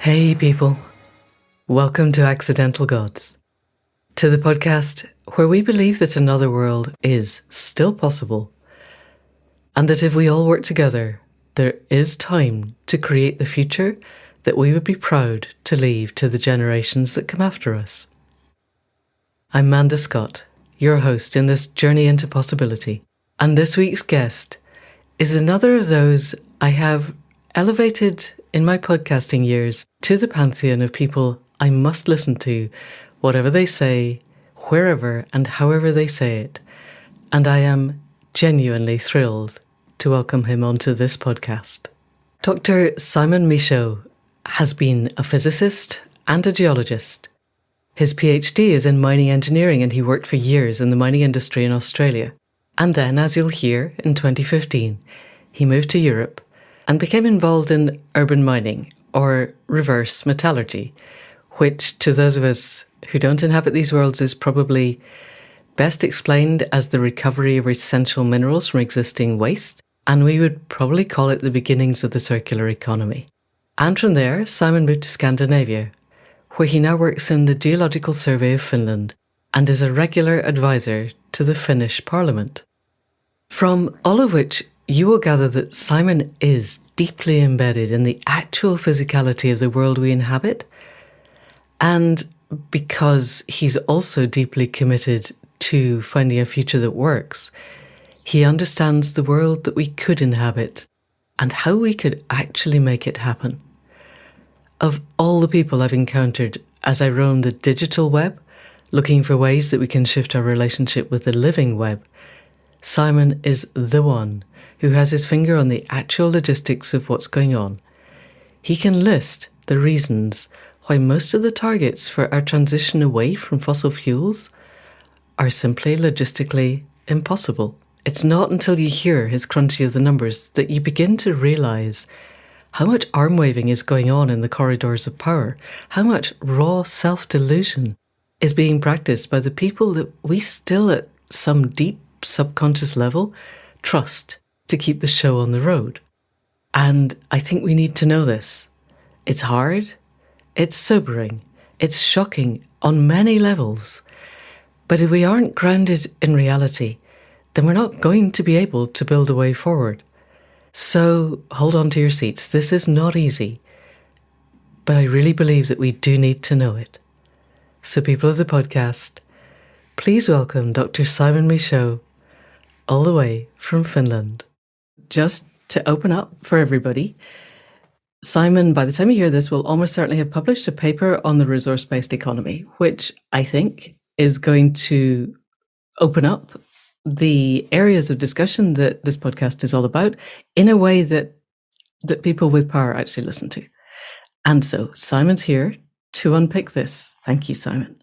Hey people, welcome to Accidental Gods, to the podcast where we believe that another world is still possible and that if we all work together, there is time to create the future that we would be proud to leave to the generations that come after us. I'm Manda Scott, your host in this journey into possibility, and this week's guest is another of those I have elevated in my podcasting years to the pantheon of people I must listen to, whatever they say, wherever and however they say it. And I am genuinely thrilled to welcome him onto this podcast. Dr. Simon Michaux has been a physicist and a geologist. His PhD is in mining engineering and he worked for years in the mining industry in Australia. And then, as you'll hear, in 2015, he moved to Europe and became involved in urban mining, or reverse metallurgy, which to those of us who don't inhabit these worlds is probably best explained as the recovery of essential minerals from existing waste, and we would probably call it the beginnings of the circular economy. And from there, Simon moved to Scandinavia, where he now works in the Geological Survey of Finland and is a regular advisor to the Finnish Parliament. From all of which, you will gather that Simon is deeply embedded in the actual physicality of the world we inhabit, and because he's also deeply committed to finding a future that works, he understands the world that we could inhabit and how we could actually make it happen. Of all the people I've encountered as I roam the digital web, looking for ways that we can shift our relationship with the living web, Simon is the one who has his finger on the actual logistics of what's going on. He can list the reasons why most of the targets for our transition away from fossil fuels are simply logistically impossible. It's not until you hear his crunchy of the numbers that you begin to realise how much arm waving is going on in the corridors of power, how much raw self-delusion is being practiced by the people that we still at some deep subconscious level trust to keep the show on the road. And I think we need to know this. It's hard, it's sobering, it's shocking on many levels. But if we aren't grounded in reality, then we're not going to be able to build a way forward. So hold on to your seats. This is not easy, but I really believe that we do need to know it. So people of the podcast, please welcome Dr. Simon Michaux, all the way from Finland. Just to open up for everybody, Simon, by the time you hear this, will almost certainly have published a paper on the resource-based economy, which I think is going to open up the areas of discussion that this podcast is all about in a way that people with power actually listen to. And so Simon's here to unpick this. Thank you, Simon.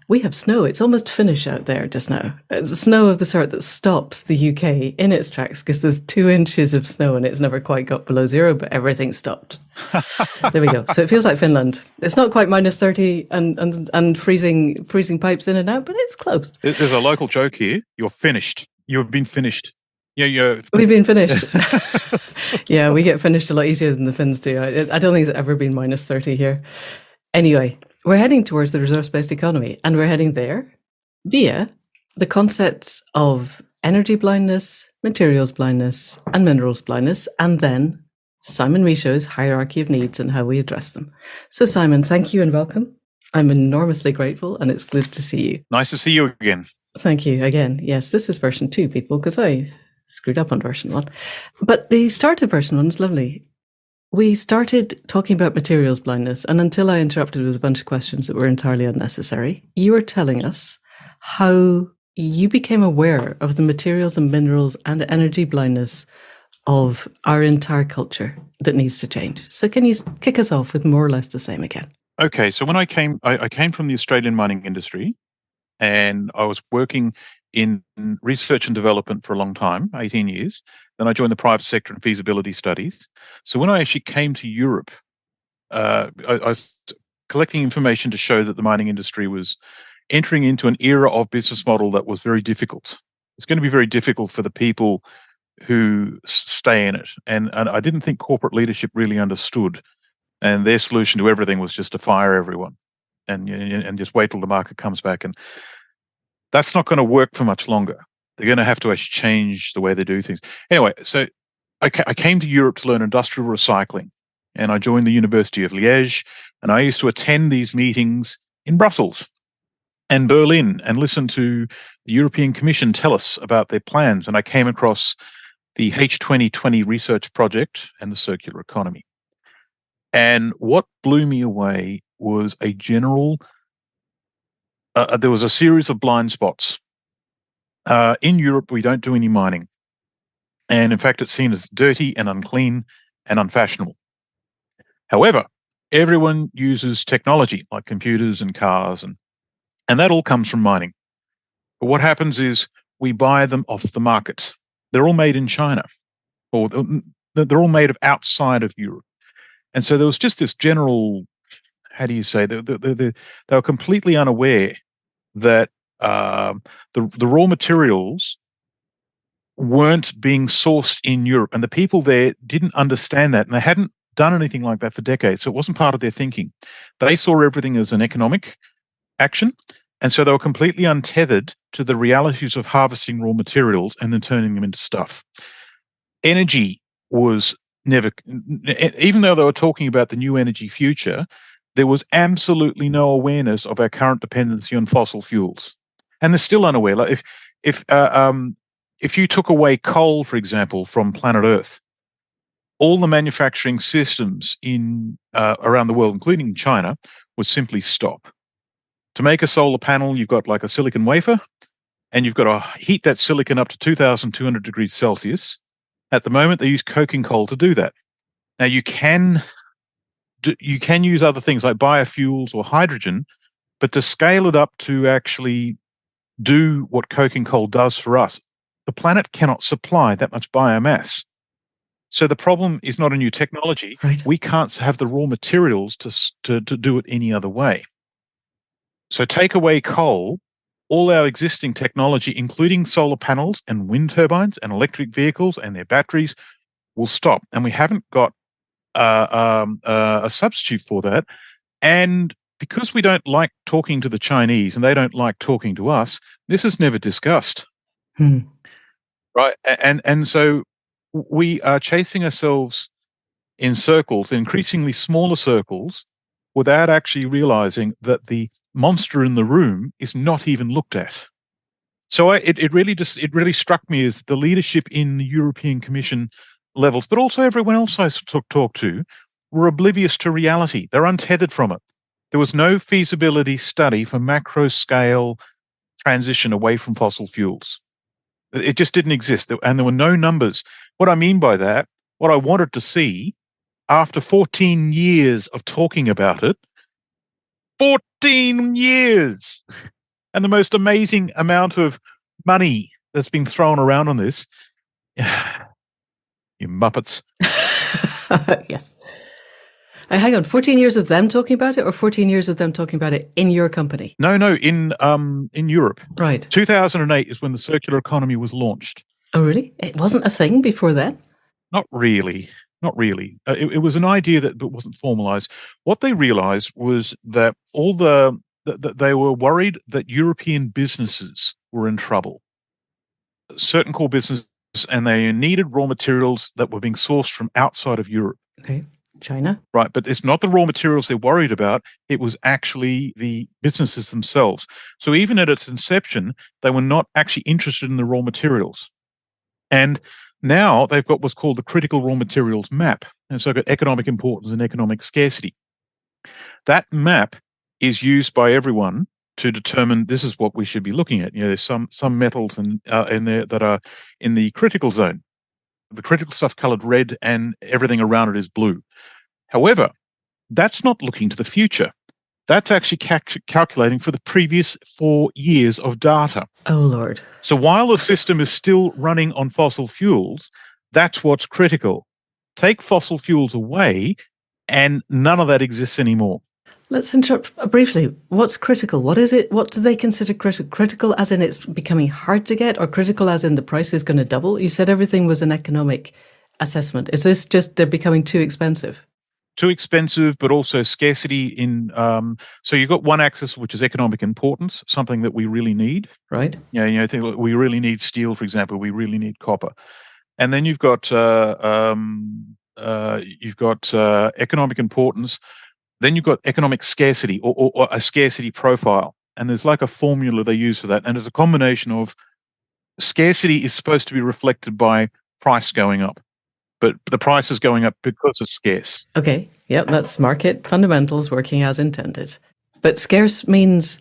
We have snow. It's almost Finnish out there just now. It's snow of the sort that stops the UK in its tracks because there's 2 inches of snow and it's never quite got below zero, but everything stopped. There we go. So it feels like Finland. It's not quite minus 30 and freezing pipes in and out, but it's close. There's a local joke here. You're finished. You've been finished. Yeah. We've been finished. Yeah, we get finished a lot easier than the Finns do. I don't think it's ever been minus 30 here. Anyway, we're heading towards the resource-based economy, and we're heading there via the concepts of energy blindness, materials blindness, and minerals blindness, and then Simon Michaux's hierarchy of needs and how we address them. So Simon, thank you and welcome. I'm enormously grateful, and it's good to see you. Nice to see you again. Thank you again. Yes, this is version 2, people, because I screwed up on version 1. But the start of version 1 is lovely. We started talking about materials blindness, and until I interrupted with a bunch of questions that were entirely unnecessary, you were telling us how you became aware of the materials and minerals and energy blindness of our entire culture that needs to change. So can you kick us off with more or less the same again? Okay, so when I came from the Australian mining industry, and I was working in research and development for a long time, 18 years. Then I joined the private sector in feasibility studies. So when I actually came to Europe, I was collecting information to show that the mining industry was entering into an era of business model that was very difficult. It's going to be very difficult for the people who stay in it. And I didn't think corporate leadership really understood And their solution to everything was just to fire everyone and just wait till the market comes back. And that's not going to work for much longer. They're going to have to actually change the way they do things. Anyway, so I came to Europe to learn industrial recycling, and I joined the University of Liège, and I used to attend these meetings in Brussels and Berlin and listen to the European Commission tell us about their plans. And I came across the H2020 research project and the circular economy. And what blew me away was a general, there was a series of blind spots. In Europe, we don't do any mining. And in fact, it's seen as dirty and unclean and unfashionable. However, everyone uses technology like computers and cars, and that all comes from mining. But what happens is we buy them off the market. They're all made in China, or they're all made of outside of Europe. And so there was just this general, how do you say, they were completely unaware that the raw materials weren't being sourced in Europe, and the people there didn't understand that, and they hadn't done anything like that for decades, so it wasn't part of their thinking. They saw everything as an economic action, and so they were completely untethered to the realities of harvesting raw materials and then turning them into stuff. Energy was never, even though they were talking about the new energy future, there was absolutely no awareness of our current dependency on fossil fuels, and they're still unaware. Like if you took away coal, for example, from planet Earth, all the manufacturing systems in around the world, including China, would simply stop. To make a solar panel, you've got like a silicon wafer, and you've got to heat that silicon up to 2,200 degrees Celsius. At the moment, they use coking coal to do that. Now, you can use other things like biofuels or hydrogen, but to scale it up to actually do what coking coal does for us, the planet cannot supply that much biomass. So the problem is not a new technology. Right. We can't have the raw materials to do it any other way. So take away coal, all our existing technology, including solar panels and wind turbines and electric vehicles and their batteries, will stop. And we haven't got a substitute for that. And because we don't like talking to the Chinese and they don't like talking to us, this is never discussed. Right. And so we are chasing ourselves in circles, increasingly smaller circles, without actually realizing that the monster in the room is not even looked at. So it really struck me as the leadership in the European Commission levels, but also everyone else I talked to, were oblivious to reality. They're untethered from it. There was no feasibility study for macro scale transition away from fossil fuels. It just didn't exist, and there were no numbers. What I mean by that, what I wanted to see after 14 years of talking about it, 14 years, and the most amazing amount of money that's been thrown around on this. You Muppets. Yes. Hang on, 14 years of them talking about it, or 14 years of them talking about it in your company? No, in Europe. Right. 2008 is when the circular economy was launched. Oh, really? It wasn't a thing before then? Not really. It was an idea that wasn't formalized. What they realized was that they were worried that European businesses were in trouble. Certain core businesses, and they needed raw materials that were being sourced from outside of Europe. Okay. China. Right, but it's not the raw materials they're worried about. It was actually the businesses themselves. So even at its inception, they were not actually interested in the raw materials. And now they've got what's called the critical raw materials map. And so they've got economic importance and economic scarcity. That map is used by everyone to determine this is what we should be looking at. There's some metals in there that are in the critical zone. The critical stuff colored red, and everything around it is blue. However, that's not looking to the future. That's actually calculating for the previous 4 years of data. Oh, Lord. So while the system is still running on fossil fuels, that's what's critical. Take fossil fuels away, and none of that exists anymore. Let's interrupt briefly. What's critical? What is it? What do they consider critical? Critical as in it's becoming hard to get, or critical as in the price is going to double? You said everything was an economic assessment. Is this just they're becoming too expensive? too expensive, but also scarcity in. So you've got one axis, which is economic importance, something that we really need. Right. I think we really need steel, for example. We really need copper, and then you've got economic importance. Then you've got economic scarcity or a scarcity profile, and there's like a formula they use for that, and it's a combination of scarcity is supposed to be reflected by price going up. But the price is going up because it's scarce. Okay. Yep. That's market fundamentals working as intended. But scarce means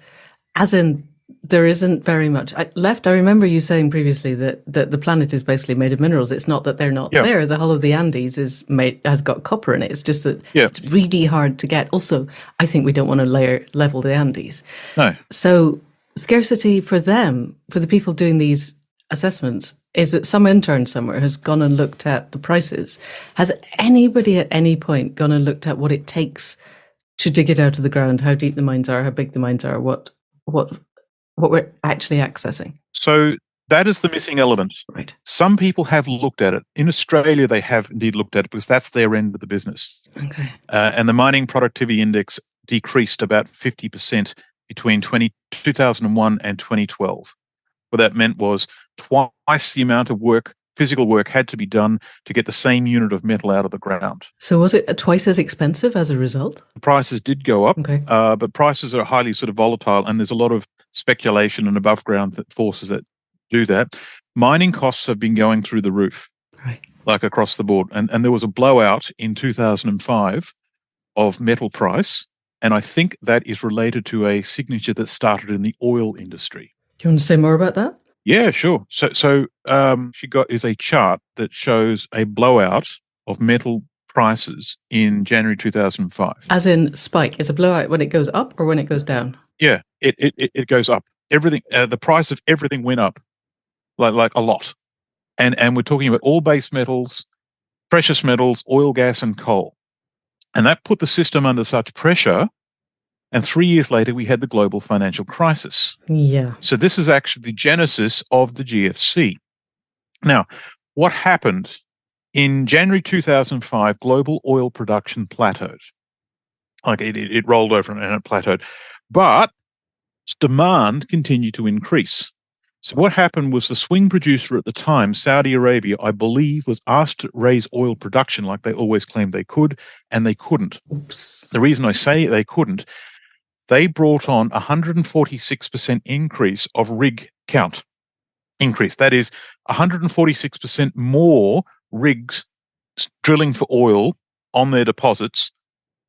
as in there isn't very much left. I remember you saying previously that the planet is basically made of minerals. It's not that they're not there. The hull of the Andes has got copper in it. It's just that it's really hard to get. Also, I think we don't want to level the Andes. No. So scarcity for them, for the people doing these assessments, is that some intern somewhere has gone and looked at the prices. Has anybody at any point gone and looked at what it takes to dig it out of the ground, how deep the mines are, how big the mines are, what we're actually accessing? So that is the missing element. Right. Some people have looked at it. In Australia, they have indeed looked at it because that's their end of the business. Okay. And the mining productivity index decreased about 50% between 2001 and 2012. What that meant was twice the amount of work, physical work, had to be done to get the same unit of metal out of the ground. So was it twice as expensive as a result? The prices did go up, okay. But prices are highly sort of volatile, and there's a lot of speculation and above ground forces that do that. Mining costs have been going through the roof, right, like across the board. And there was a blowout in 2005 of metal price, and I think that is related to a signature that started in the oil industry. Do you want to say more about that? Yeah, sure. So she is a chart that shows a blowout of metal prices in January 2005. As in spike, is a blowout when it goes up or when it goes down? Yeah, it goes up. Everything, the price of everything went up, like a lot, and we're talking about all base metals, precious metals, oil, gas, and coal, and that put the system under such pressure. And 3 years later, we had the global financial crisis. Yeah. So this is actually the genesis of the GFC. Now, what happened? In January 2005, global oil production plateaued. Like it rolled over and it plateaued. But demand continued to increase. So what happened was the swing producer at the time, Saudi Arabia, I believe, was asked to raise oil production like they always claimed they could, and they couldn't. Oops. The reason I say they couldn't, they brought on 146% increase of rig count increase. That is 146% more rigs drilling for oil on their deposits,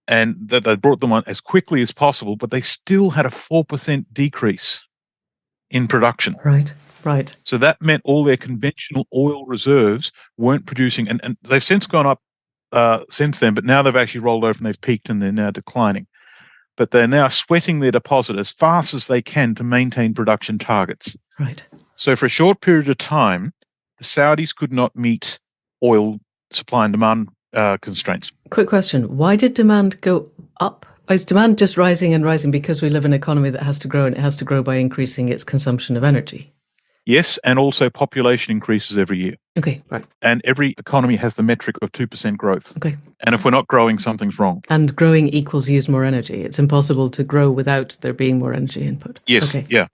and that they brought them on as quickly as possible, but they still had a 4% decrease in production. Right. So that meant all their conventional oil reserves weren't producing, and they've since gone up since then, but now they've actually rolled over and they've peaked and they're now declining. But they're now sweating their deposit as fast as they can to maintain production targets. Right. So for a short period of time, the Saudis could not meet oil supply and demand constraints. Quick question. Why did demand go up? Is demand just rising and rising because we live in an economy that has to grow, and it has to grow by increasing its consumption of energy? Yes, and also population increases every year. Okay, right. And every economy has the metric of 2% growth. Okay. And if we're not growing, something's wrong. And growing equals use more energy. It's impossible to grow without there being more energy input. Yes, okay. Yeah.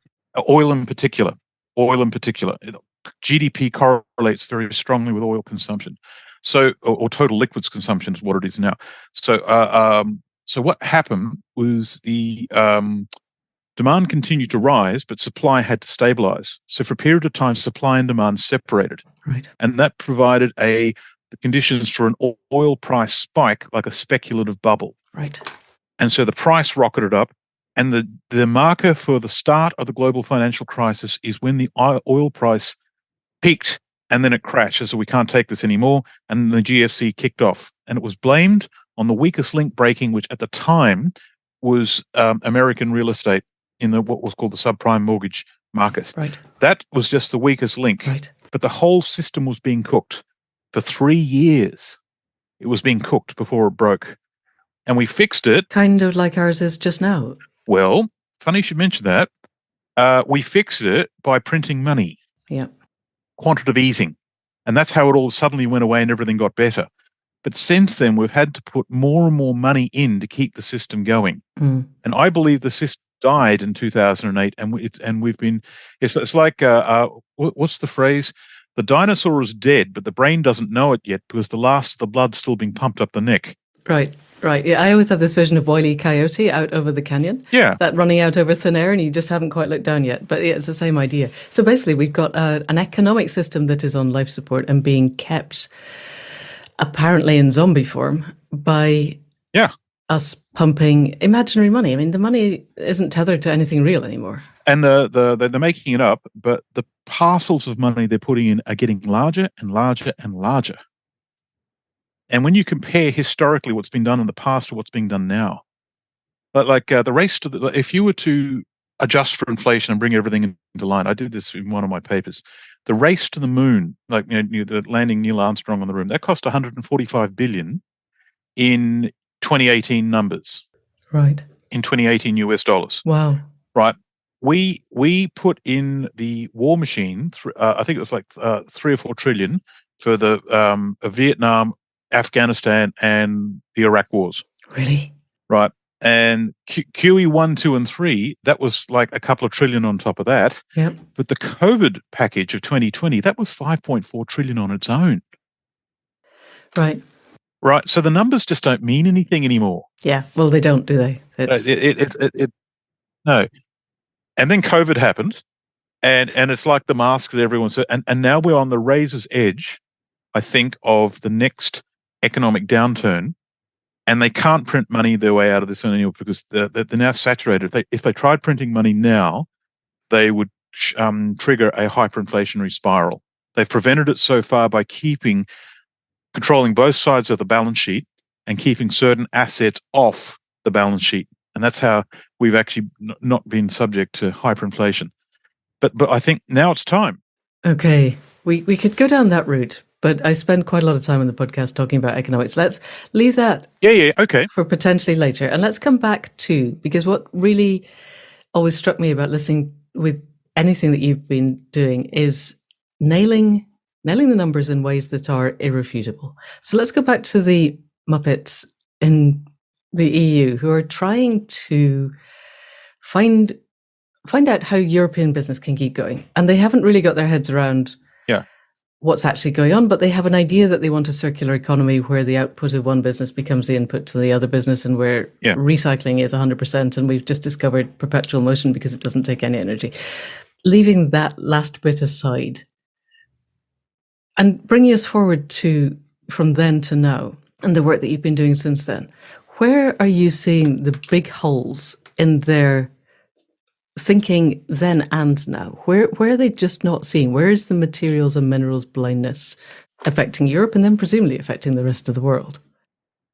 Oil in particular. GDP correlates very strongly with oil consumption. So, or total liquids consumption is what it is now. So what happened was the demand continued to rise, but supply had to stabilize. So for a period of time, supply and demand separated. Right. And that provided the conditions for an oil price spike, like a speculative bubble. Right. And so the price rocketed up. And the marker for the start of the global financial crisis is when the oil price peaked and then it crashed. So we can't take this anymore. And the GFC kicked off. And it was blamed on the weakest link breaking, which at the time was American real estate in what was called the subprime mortgage market. Right. That was just the weakest link. Right. But the whole system was being cooked for 3 years. It was being cooked before it broke. And we fixed it. Kind of like ours is just now. Well, funny you should mention that. We fixed it by printing money. Yeah. Quantitative easing. And that's how it all suddenly went away and everything got better. But since then, we've had to put more and more money in to keep the system going. Mm. And I believe the system died in 2008, and we've been. It's like what's the phrase? The dinosaur is dead, but the brain doesn't know it yet because the last of the blood's still being pumped up the neck. Right. Yeah, I always have this vision of Wile E. Coyote out over the canyon. Yeah. That running out over thin air, and you just haven't quite looked down yet. But yeah, it's the same idea. So basically, we've got an economic system that is on life support and being kept, apparently in zombie form, by us pumping imaginary money. I mean, the money isn't tethered to anything real anymore. And they're making it up, but the parcels of money they're putting in are getting larger and larger and larger. And when you compare historically what's been done in the past to what's being done now, like the race to if you were to adjust for inflation and bring everything into line, I did this in one of my papers. The race to the moon, like the landing Neil Armstrong on the moon, that cost 145 billion in 2018 numbers. Right. In 2018 US dollars. Wow. Right. We put in the war machine. I think it was like 3 or 4 trillion for the Vietnam, Afghanistan, and the Iraq wars. Really? Right. And QE 1, 2, and 3, that was like a couple of trillion on top of that. Yep. But the COVID package of 2020, that was 5.4 trillion on its own. Right. Right. So the numbers just don't mean anything anymore. Yeah. Well, they don't, do they? No. And then COVID happened, and it's like the masks that everyone said. And now we're on the razor's edge, I think, of the next economic downturn. And they can't print money their way out of this anymore because they're now saturated. If they tried printing money now, they would trigger a hyperinflationary spiral. They've prevented it so far by controlling both sides of the balance sheet and keeping certain assets off the balance sheet. And that's how we've actually not been subject to hyperinflation. But I think now it's time. Okay. We could go down that route, but I spend quite a lot of time on the podcast talking about economics. Let's leave that okay. for potentially later. And let's come back to, because what really always struck me about listening with anything that you've been doing is nailing the numbers in ways that are irrefutable. So let's go back to the Muppets in the EU who are trying to find out how European business can keep going. And they haven't really got their heads around what's actually going on, but they have an idea that they want a circular economy where the output of one business becomes the input to the other business, and where recycling is 100%. And we've just discovered perpetual motion because it doesn't take any energy. Leaving that last bit aside and bringing us forward to from then to now and the work that you've been doing since then, where are you seeing the big holes in their thinking then and now? Where are they just not seeing? Where is the materials and minerals blindness affecting Europe and then presumably affecting the rest of the world?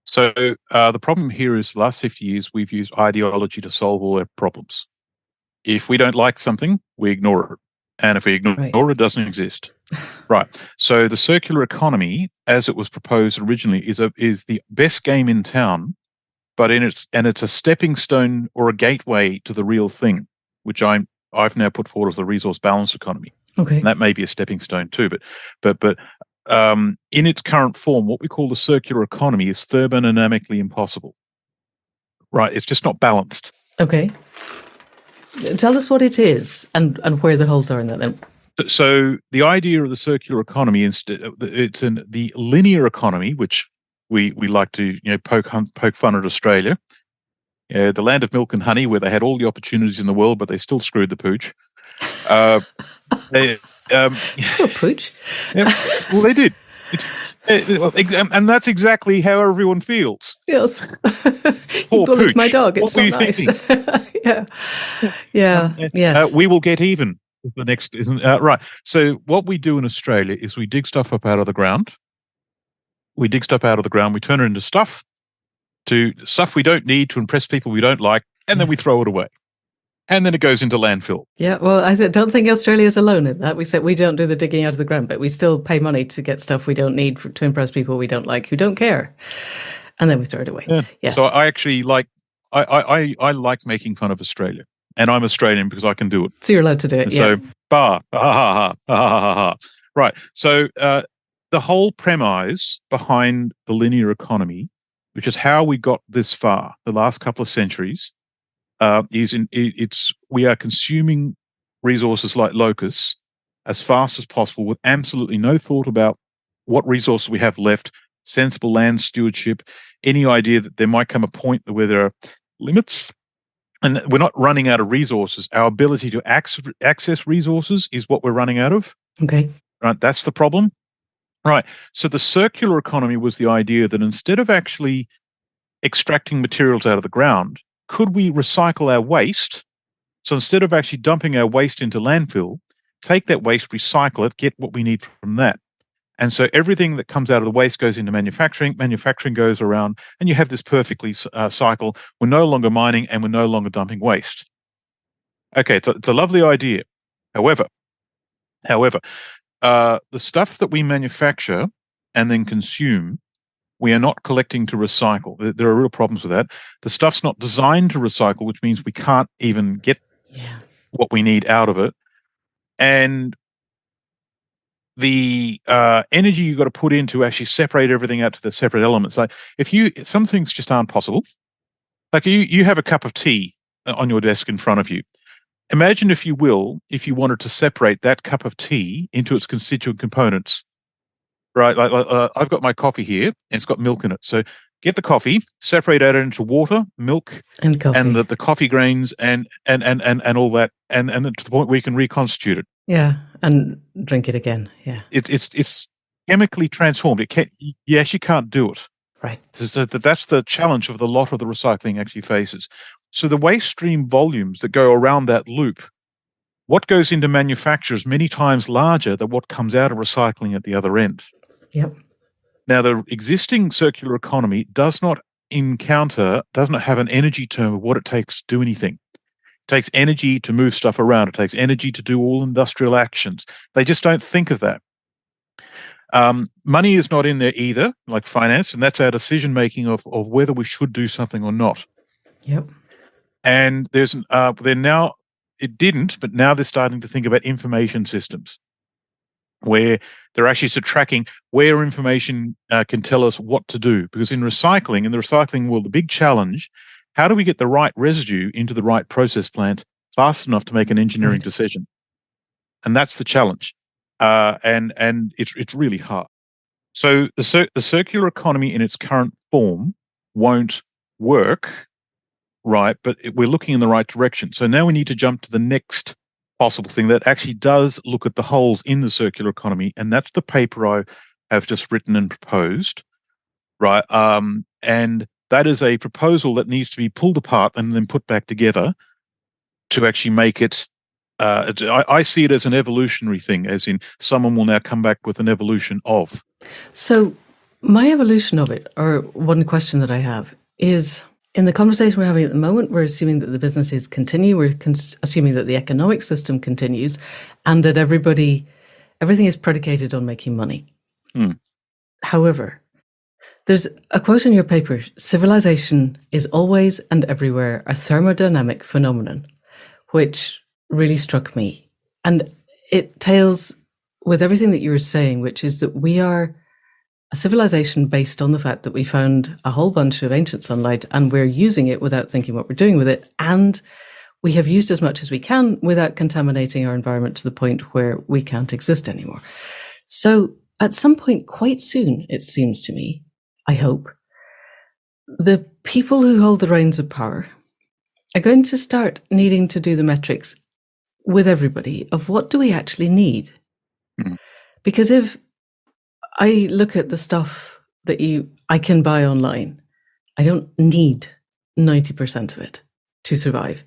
So the problem here is the last 50 years, we've used ideology to solve all our problems. If we don't like something, we ignore it. And if we ignore it, it doesn't exist. Right. So the circular economy, as it was proposed originally, is the best game in town, but it's a stepping stone or a gateway to the real thing, which I've now put forward as the resource balance economy. Okay. And that may be a stepping stone too, but in its current form, what we call the circular economy is thermodynamically impossible. Right. It's just not balanced. Okay. Tell us what it is and where the holes are in that then. So the idea of the circular economy is it's in the linear economy, which we like to poke fun at Australia, the land of milk and honey, where they had all the opportunities in the world, but they still screwed the pooch. Pooch. Well, they did. And that's exactly how everyone feels. Yes. Poor bullied pooch. my dog. It's what so nice. Yeah. Yes. We will get even. The next isn't right. So what we do in Australia is we dig stuff up out of the ground. We turn it into stuff we don't need to impress people we don't like, and then we throw it away. And then it goes into landfill. Yeah, well, I don't think Australia is alone in that. We said we don't do the digging out of the ground, but we still pay money to get stuff we don't need to impress people we don't like, who don't care. And then we throw it away. Yeah. Yes. So I actually I like making fun of Australia. And I'm Australian because I can do it. So you're allowed to do it, So, right. So the whole premise behind the linear economy, which is how we got this far, the last couple of centuries, we are consuming resources like locusts as fast as possible with absolutely no thought about what resources we have left, sensible land stewardship, any idea that there might come a point where there are limits. And we're not running out of resources. Our ability to access resources is what we're running out of. Okay. Right. That's the problem. Right. So the circular economy was the idea that instead of actually extracting materials out of the ground, could we recycle our waste? So instead of actually dumping our waste into landfill, take that waste, recycle it, get what we need from that. And so everything that comes out of the waste goes into manufacturing, manufacturing goes around, and you have this perfectly cycle. We're no longer mining and we're no longer dumping waste. Okay, it's a lovely idea. However, the stuff that we manufacture and then consume, we are not collecting to recycle. There are real problems with that. The stuff's not designed to recycle, which means we can't even get what we need out of it. And the energy you've got to put in to actually separate everything out to the separate elements. Like some things just aren't possible. Like you have a cup of tea on your desk in front of you. Imagine, if you will, if you wanted to separate that cup of tea into its constituent components, right? Like I've got my coffee here and it's got milk in it. So get the coffee, separate it into water, milk, and coffee, and the coffee grains and all that, and to the point where you can reconstitute it. Yeah, and drink it again. Yeah, it's chemically transformed. You actually can't do it. Right. So that's the challenge of the lot of the recycling actually faces. So the waste stream volumes that go around that loop, what goes into manufacture is many times larger than what comes out of recycling at the other end. Yep. Now, the existing circular economy does not have an energy term of what it takes to do anything. It takes energy to move stuff around. It takes energy to do all industrial actions. They just don't think of that. Money is not in there either, like finance, and that's our decision making of whether we should do something or not. Yep. And it didn't, but now they're starting to think about information systems, where they're actually tracking where information can tell us what to do. Because in the recycling world, the big challenge, how do we get the right residue into the right process plant fast enough to make an engineering decision? And that's the challenge. And it's really hard. So the circular economy in its current form won't work, right? But we're looking in the right direction. So now we need to jump to the next possible thing that actually does look at the holes in the circular economy, and that's the paper I have just written and proposed, right? And that is a proposal that needs to be pulled apart and then put back together to actually make it. I see it as an evolutionary thing, as in someone will now come back with an evolution of. So my evolution of it, or one question that I have, is in the conversation we're having at the moment, we're assuming that the businesses continue, we're assuming that the economic system continues, and that everything is predicated on making money. However, there's a quote in your paper: civilization is always and everywhere a thermodynamic phenomenon, which really struck me. And it tails with everything that you were saying, which is that we are a civilization based on the fact that we found a whole bunch of ancient sunlight and we're using it without thinking what we're doing with it. And we have used as much as we can without contaminating our environment to the point where we can't exist anymore. So at some point quite soon, it seems to me, I hope, the people who hold the reins of power are going to start needing to do the metrics with everybody of what do we actually need? Because if I look at the stuff that I can buy online, I don't need 90% of it to survive.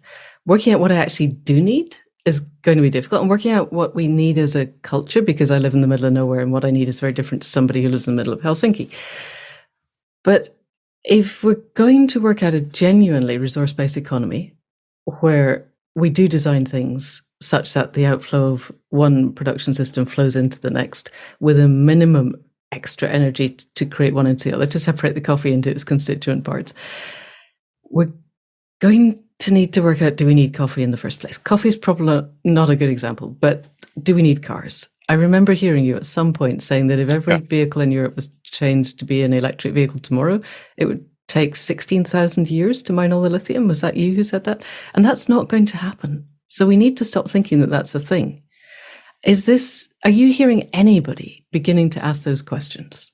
Working out what I actually do need is going to be difficult, and working out what we need as a culture, because I live in the middle of nowhere and what I need is very different to somebody who lives in the middle of Helsinki. But if we're going to work out a genuinely resource-based economy where we do design things such that the outflow of one production system flows into the next with a minimum extra energy to create one into the other, to separate the coffee into its constituent parts, we're going to need to work out, do we need coffee in the first place? Coffee is probably not a good example, but do we need cars? I remember hearing you at some point saying that if every Yeah. vehicle in Europe was changed to be an electric vehicle tomorrow, it would take 16,000 years to mine all the lithium. Was that you who said that? And that's not going to happen. So we need to stop thinking that that's a thing. Are you hearing anybody beginning to ask those questions?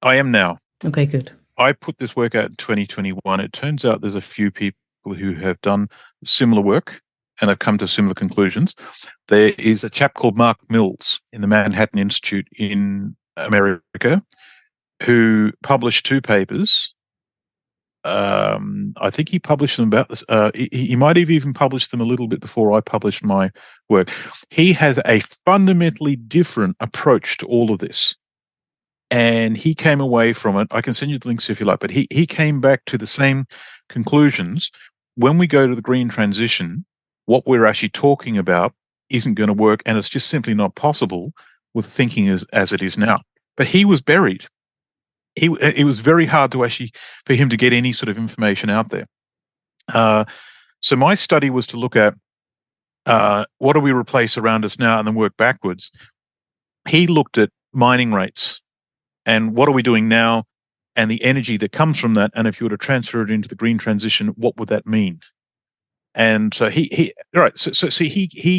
I am now. Okay, good. I put this work out in 2021. It turns out there's a few people who have done similar work and have come to similar conclusions. There is a chap called Mark Mills in the Manhattan Institute in America who published 2 papers. I think he published them about this. He might have even published them a little bit before I published my work. He has a fundamentally different approach to all of this. And he came away from it. I can send you the links if you like, but he came back to the same conclusions. When we go to the green transition, what we're actually talking about isn't going to work, and it's just simply not possible with thinking as it is now. But he was buried. It was very hard for him to get any sort of information out there. So my study was to look at what do we replace around us now and then work backwards. He looked at mining rates and what are we doing now and the energy that comes from that. And if you were to transfer it into the green transition, what would that mean? And so he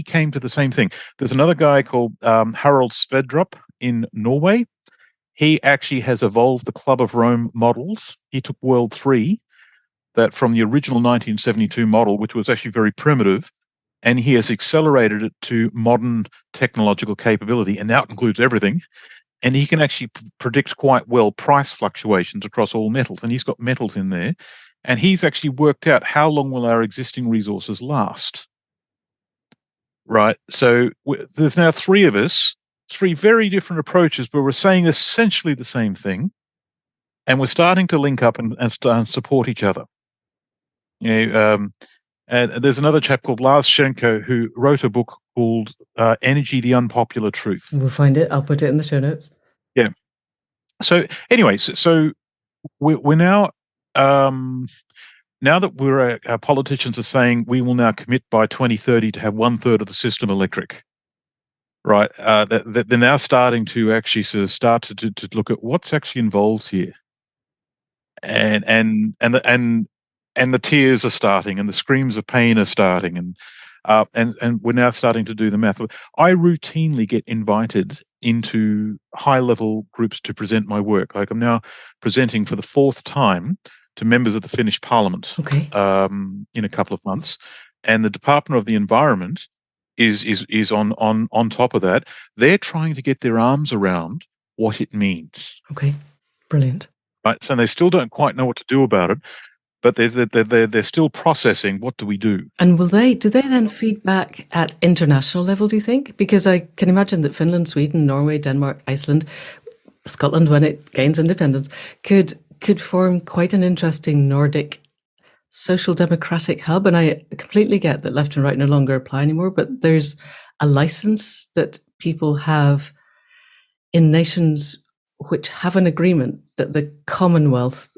came to the same thing. There's another guy called Harald Sverdrup in Norway. He actually has evolved the Club of Rome models. He took World 3, that from the original 1972 model, which was actually very primitive, and he has accelerated it to modern technological capability, and now it includes everything. And he can actually predict quite well price fluctuations across all metals, and he's got metals in there. And he's actually worked out how long will our existing resources last. Right? So there's now 3 of us, 3 very different approaches, but we're saying essentially the same thing, and we're starting to link up and support each other. And there's another chap called Lars Schenker who wrote a book called Energy, the Unpopular Truth. We'll find it. I'll put it in the show notes. Yeah. So anyway, so we're now, now that our politicians are saying we will now commit by 2030 to have 1/3 of the system electric. Right, they're now starting to actually sort of start to look at what's actually involved here, and the tears are starting, and the screams of pain are starting, and we're now starting to do the math. I routinely get invited into high-level groups to present my work. Like I'm now presenting for the 4th time to members of the Finnish Parliament. Okay. In a couple of months, and the Department of the Environment is on top of that. They're trying to get their arms around what it means. Okay, brilliant. Right, so they still don't quite know what to do about it, but they're still processing. What do we do? And do they then feed back at international level, do you think? Because I can imagine that Finland, Sweden, Norway, Denmark, Iceland, Scotland, when it gains independence, could form quite an interesting Nordic social democratic hub. And I completely get that left and right no longer apply anymore, but there's a license that people have in nations which have an agreement that the Commonwealth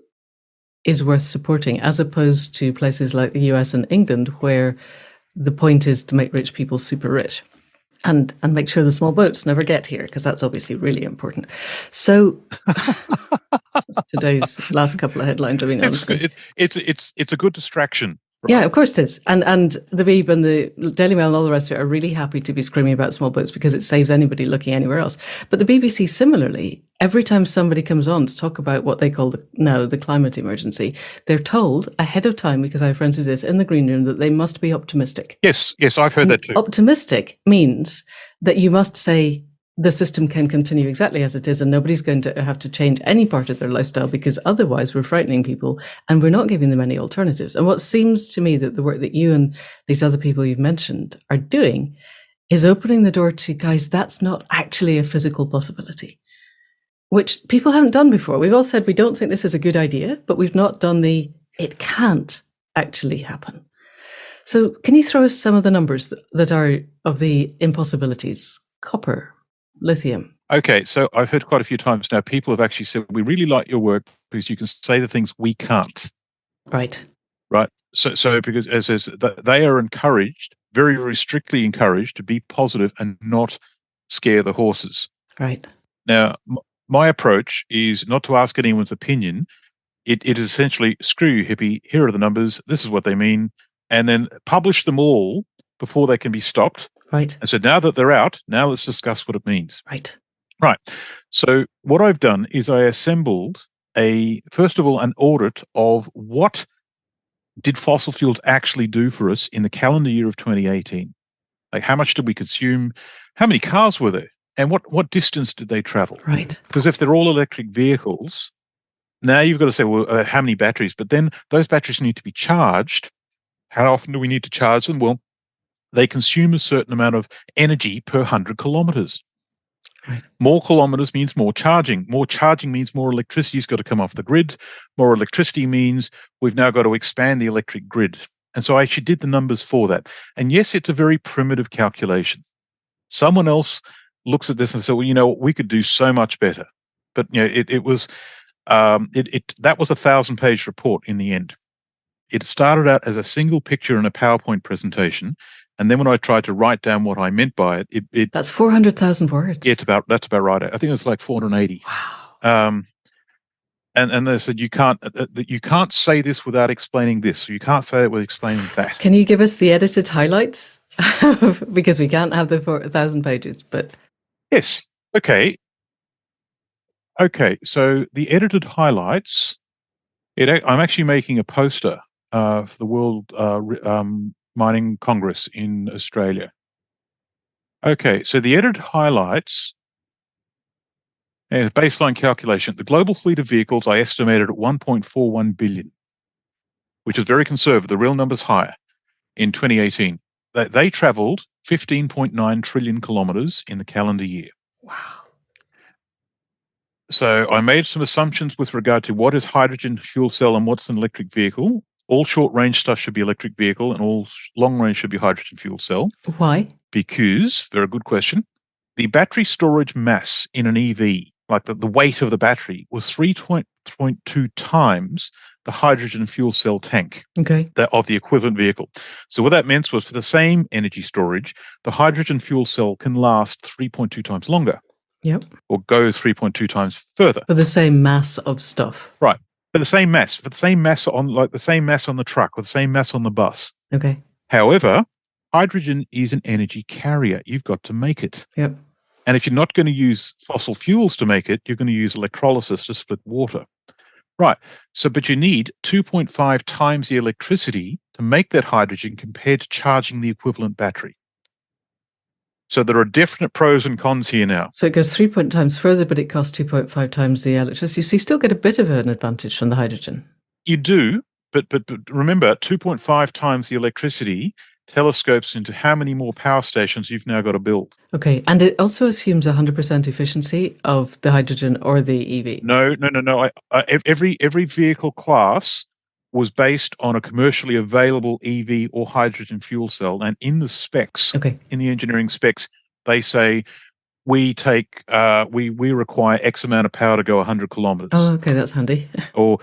is worth supporting, as opposed to places like the US and England, where the point is to make rich people super rich and make sure the small boats never get here, because that's obviously really important. So today's last couple of headlines, I mean, honestly. It's a good distraction. Right? Yeah, of course it is. And the Beeb and the Daily Mail and all the rest of it are really happy to be screaming about small boats because it saves anybody looking anywhere else. But the BBC, similarly, every time somebody comes on to talk about what they call the climate emergency, they're told ahead of time, because I have friends who do this in the green room, that they must be optimistic. Yes, I've heard that too. Optimistic means that you must say the system can continue exactly as it is and nobody's going to have to change any part of their lifestyle, because otherwise we're frightening people and we're not giving them any alternatives. And what seems to me that the work that you and these other people you've mentioned are doing is opening the door to, guys, that's not actually a physical possibility, which people haven't done before. We've all said we don't think this is a good idea, but we've not done it can't actually happen. So can you throw us some of the numbers that are of the impossibilities? Copper, lithium. Okay, so I've heard quite a few times now, people have actually said, we really like your work because you can say the things we can't. Right. Right. So because as they are encouraged, very, very strictly encouraged, to be positive and not scare the horses. Right. Now, my approach is not to ask anyone's opinion. It is essentially, screw you, hippie, here are the numbers, this is what they mean, and then publish them all before they can be stopped. Right. And so now that they're out, now let's discuss what it means. Right. Right. So what I've done is I assembled first of all, an audit of what did fossil fuels actually do for us in the calendar year of 2018. Like, how much did we consume? How many cars were there? And what distance did they travel? Right. Because if they're all electric vehicles, now you've got to say, well, how many batteries? But then those batteries need to be charged. How often do we need to charge them? Well, they consume a certain amount of energy per 100 kilometers. Right. More kilometers means more charging. More charging means more electricity's got to come off the grid. More electricity means we've now got to expand the electric grid. And so I actually did the numbers for that. And yes, it's a very primitive calculation. Someone else looks at this and says, well, we could do so much better. But that was a 1,000-page report in the end. It started out as a single picture in a PowerPoint presentation. And then when I tried to write down what I meant by it that's 400,000 words. Yeah, that's about right. I think it was like 480. Wow. And they said you can't say this without explaining this. So you can't say it without explaining that. Can you give us the edited highlights? Because we can't have the 1,000 pages. But yes, okay. So the edited highlights. I'm actually making a poster for the World Mining Congress in Australia. Okay, so the edited highlights. Baseline calculation. The global fleet of vehicles I estimated at 1.41 billion, which is very conservative. The real number's higher in 2018. They travelled 15.9 trillion kilometres in the calendar year. Wow. So I made some assumptions with regard to what is hydrogen fuel cell and what's an electric vehicle. All short-range stuff should be electric vehicle and all long-range should be hydrogen fuel cell. Why? Because, very good question, the battery storage mass in an EV, like the weight of the battery, was 3.2 times the hydrogen fuel cell tank of the equivalent vehicle. So what that meant was for the same energy storage, the hydrogen fuel cell can last 3.2 times longer. Yep. Or go 3.2 times further. For the same mass of stuff. Right. For the same mass on the truck or the same mass on the bus. Okay. However, hydrogen is an energy carrier. You've got to make it. Yep. And if you're not going to use fossil fuels to make it, you're going to use electrolysis to split water. Right. So, but you need 2.5 times the electricity to make that hydrogen compared to charging the equivalent battery. So there are definite pros and cons here now. So it goes 3 times further, but it costs 2.5 times the electricity. So you still get a bit of an advantage from the hydrogen. You do, but remember, 2.5 times the electricity telescopes into how many more power stations you've now got to build. Okay, and it also assumes 100% efficiency of the hydrogen or the EV. No. Every vehicle class was based on a commercially available EV or hydrogen fuel cell, and in the specs, in the engineering specs, they say we require X amount of power to go 100 kilometers. Oh, okay, that's handy. Or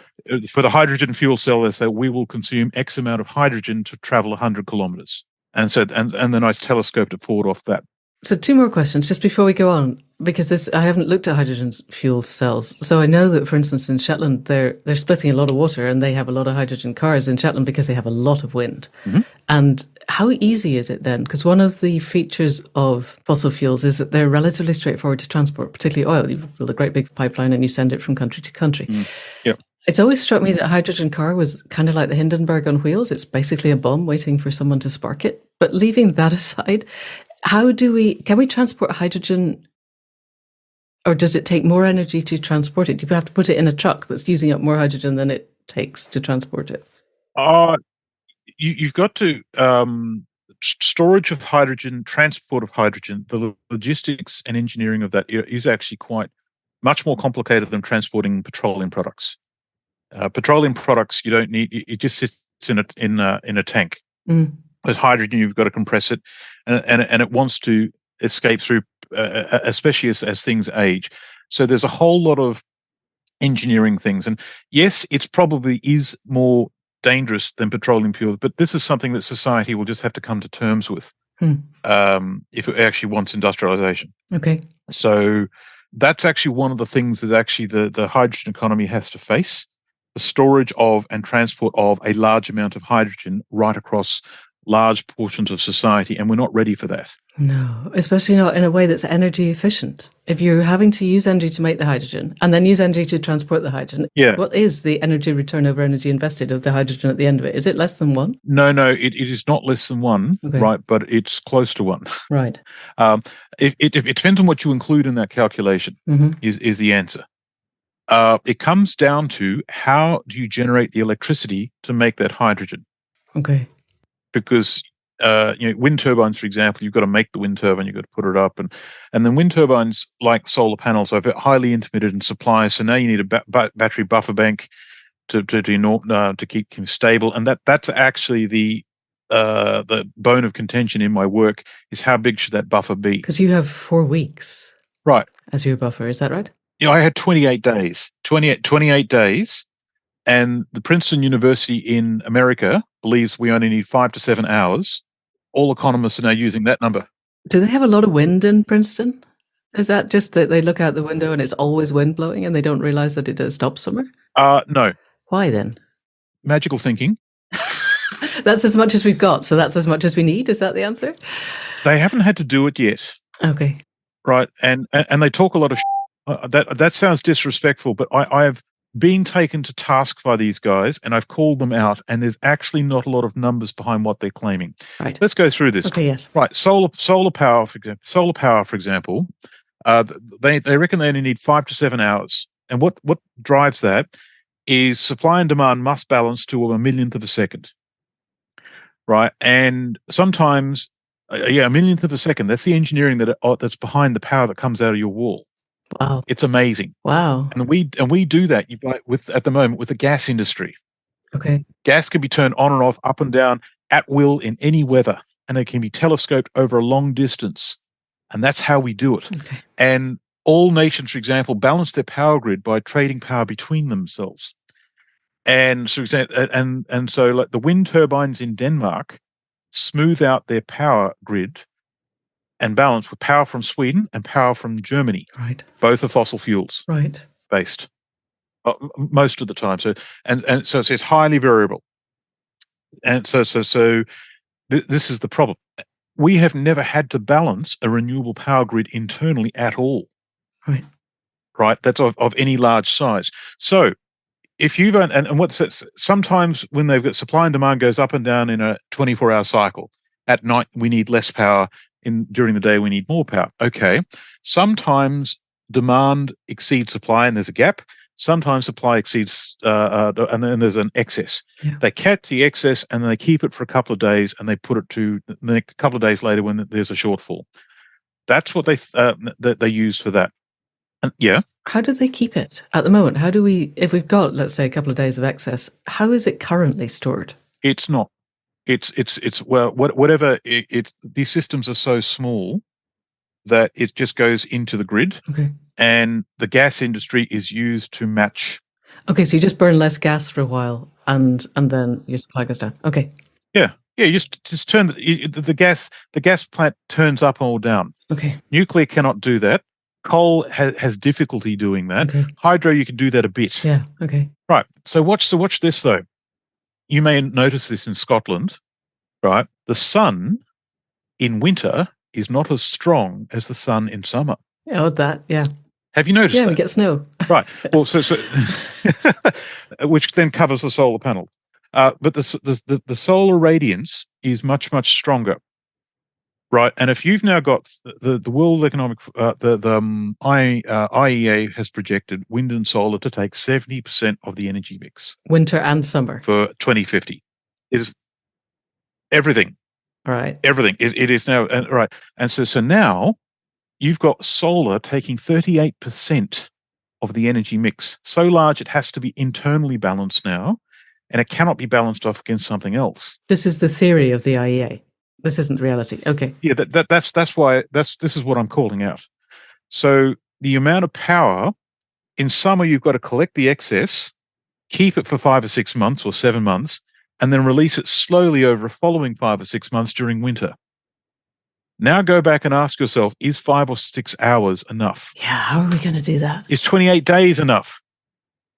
for the hydrogen fuel cell, they say we will consume X amount of hydrogen to travel 100 kilometers. And so, and then I telescoped it forward off that. So 2 more questions just before we go on, because I haven't looked at hydrogen fuel cells. So I know that, for instance, in Shetland, they're splitting a lot of water and they have a lot of hydrogen cars in Shetland because they have a lot of wind. Mm-hmm. And how easy is it then? Because one of the features of fossil fuels is that they're relatively straightforward to transport, particularly oil. You build a great big pipeline and you send it from country to country. Mm. Yep. It's always struck me that a hydrogen car was kind of like the Hindenburg on wheels. It's basically a bomb waiting for someone to spark it. But leaving that aside, can we transport hydrogen, or does it take more energy to transport it? Do you have to put it in a truck that's using up more hydrogen than it takes to transport it? You've got to storage of hydrogen, transport of hydrogen, the logistics and engineering of that is actually quite much more complicated than transporting petroleum products. Petroleum products you don't need; it just sits in a tank. Mm. With hydrogen, you've got to compress it, and it wants to escape through, especially as things age. So there's a whole lot of engineering things, and yes, it's probably is more dangerous than petroleum fuel, but this is something that society will just have to come to terms with. if it actually wants industrialization. Okay. So that's actually one of the things that actually the hydrogen economy has to face, the storage of and transport of a large amount of hydrogen right across large portions of society, and we're not ready for that. No, especially not in a way that's energy efficient. If you're having to use energy to make the hydrogen and then use energy to transport the hydrogen, what is the energy return over energy invested of the hydrogen at the end of it? Is it less than one? No, it is not less than one, right? But it's close to one. Right. It depends on what you include in that calculation, is the answer. It comes down to how do you generate the electricity to make that hydrogen? Okay. Because wind turbines, for example, you've got to make the wind turbine, you've got to put it up, and then wind turbines, like solar panels, are highly intermittent in supply. So now you need a battery buffer bank to keep them stable, and that's actually the bone of contention in my work is how big should that buffer be? Because you have 4 weeks, right, as your buffer. Is that right? I had 28 days. 28 days. And the Princeton University in America believes we only need 5 to 7 hours. All economists are now using that number. Do they have a lot of wind in Princeton? Is that just that they look out the window and it's always wind blowing and they don't realize that it does stop somewhere? No. Why then? Magical thinking. That's as much as we've got, so that's as much as we need? Is that the answer? They haven't had to do it yet. Okay. Right, and they talk a lot of that sounds disrespectful, but I have been taken to task by these guys, and I've called them out, and there's actually not a lot of numbers behind what they're claiming. Right. Let's go through this. Okay, yes. Right, solar power, for example, they reckon they only need 5 to 7 hours. And what drives that is supply and demand must balance to a millionth of a second. Right, and sometimes, a millionth of a second, that's the engineering that's behind the power that comes out of your wall. Wow. It's amazing. Wow. And we do that at the moment with the gas industry. Okay. Gas can be turned on and off, up and down, at will in any weather, and it can be telescoped over a long distance. And that's how we do it. Okay. And all nations, for example, balance their power grid by trading power between themselves. And so like the wind turbines in Denmark smooth out their power grid and balance with power from Sweden and power from Germany. Right. Both are fossil fuels. Right. Based most of the time. So and so it's highly variable. And so this is the problem. We have never had to balance a renewable power grid internally at all. Right. Right. That's of any large size. So if you've sometimes when they've got supply and demand goes up and down in a 24-hour cycle, at night we need less power. During the day, we need more power. Okay. Sometimes demand exceeds supply and there's a gap. Sometimes supply exceeds and then there's an excess. Yeah. They catch the excess and they keep it for a couple of days and they put it to a couple of days later when there's a shortfall. That's what they use for that. And yeah. How do they keep it at the moment? How do we, if we've got, let's say, a couple of days of excess, how is it currently stored? It's not. It's whatever. These systems are so small that it just goes into the grid. Okay. And the gas industry is used to match. Okay, so you just burn less gas for a while, and then your supply goes down. Okay. Yeah. You just turn the gas plant turns up or down. Okay. Nuclear cannot do that. Coal has difficulty doing that. Okay. Hydro, you can do that a bit. Yeah. Okay. Right. So watch this though. You may notice this in Scotland, right? The sun in winter is not as strong as the sun in summer. Oh, yeah. Have you noticed that? We get snow. Right. Well, so which then covers the solar panel. But the solar radiance is much, much stronger. Right. And if you've now got the World Economic, IEA has projected wind and solar to take 70% of the energy mix. Winter and summer. For 2050. It is everything. All right. Everything. It is now. Right. And so now you've got solar taking 38% of the energy mix. So large it has to be internally balanced now, and it cannot be balanced off against something else. This is the theory of the IEA. This isn't reality. Okay. Yeah, that's why this is what I'm calling out. So the amount of power in summer, you've got to collect the excess, keep it for 5 or 6 months or 7 months, and then release it slowly over the following 5 or 6 months during winter. Now go back and ask yourself, is 5 or 6 hours enough? Yeah, how are we going to do that? Is 28 days enough?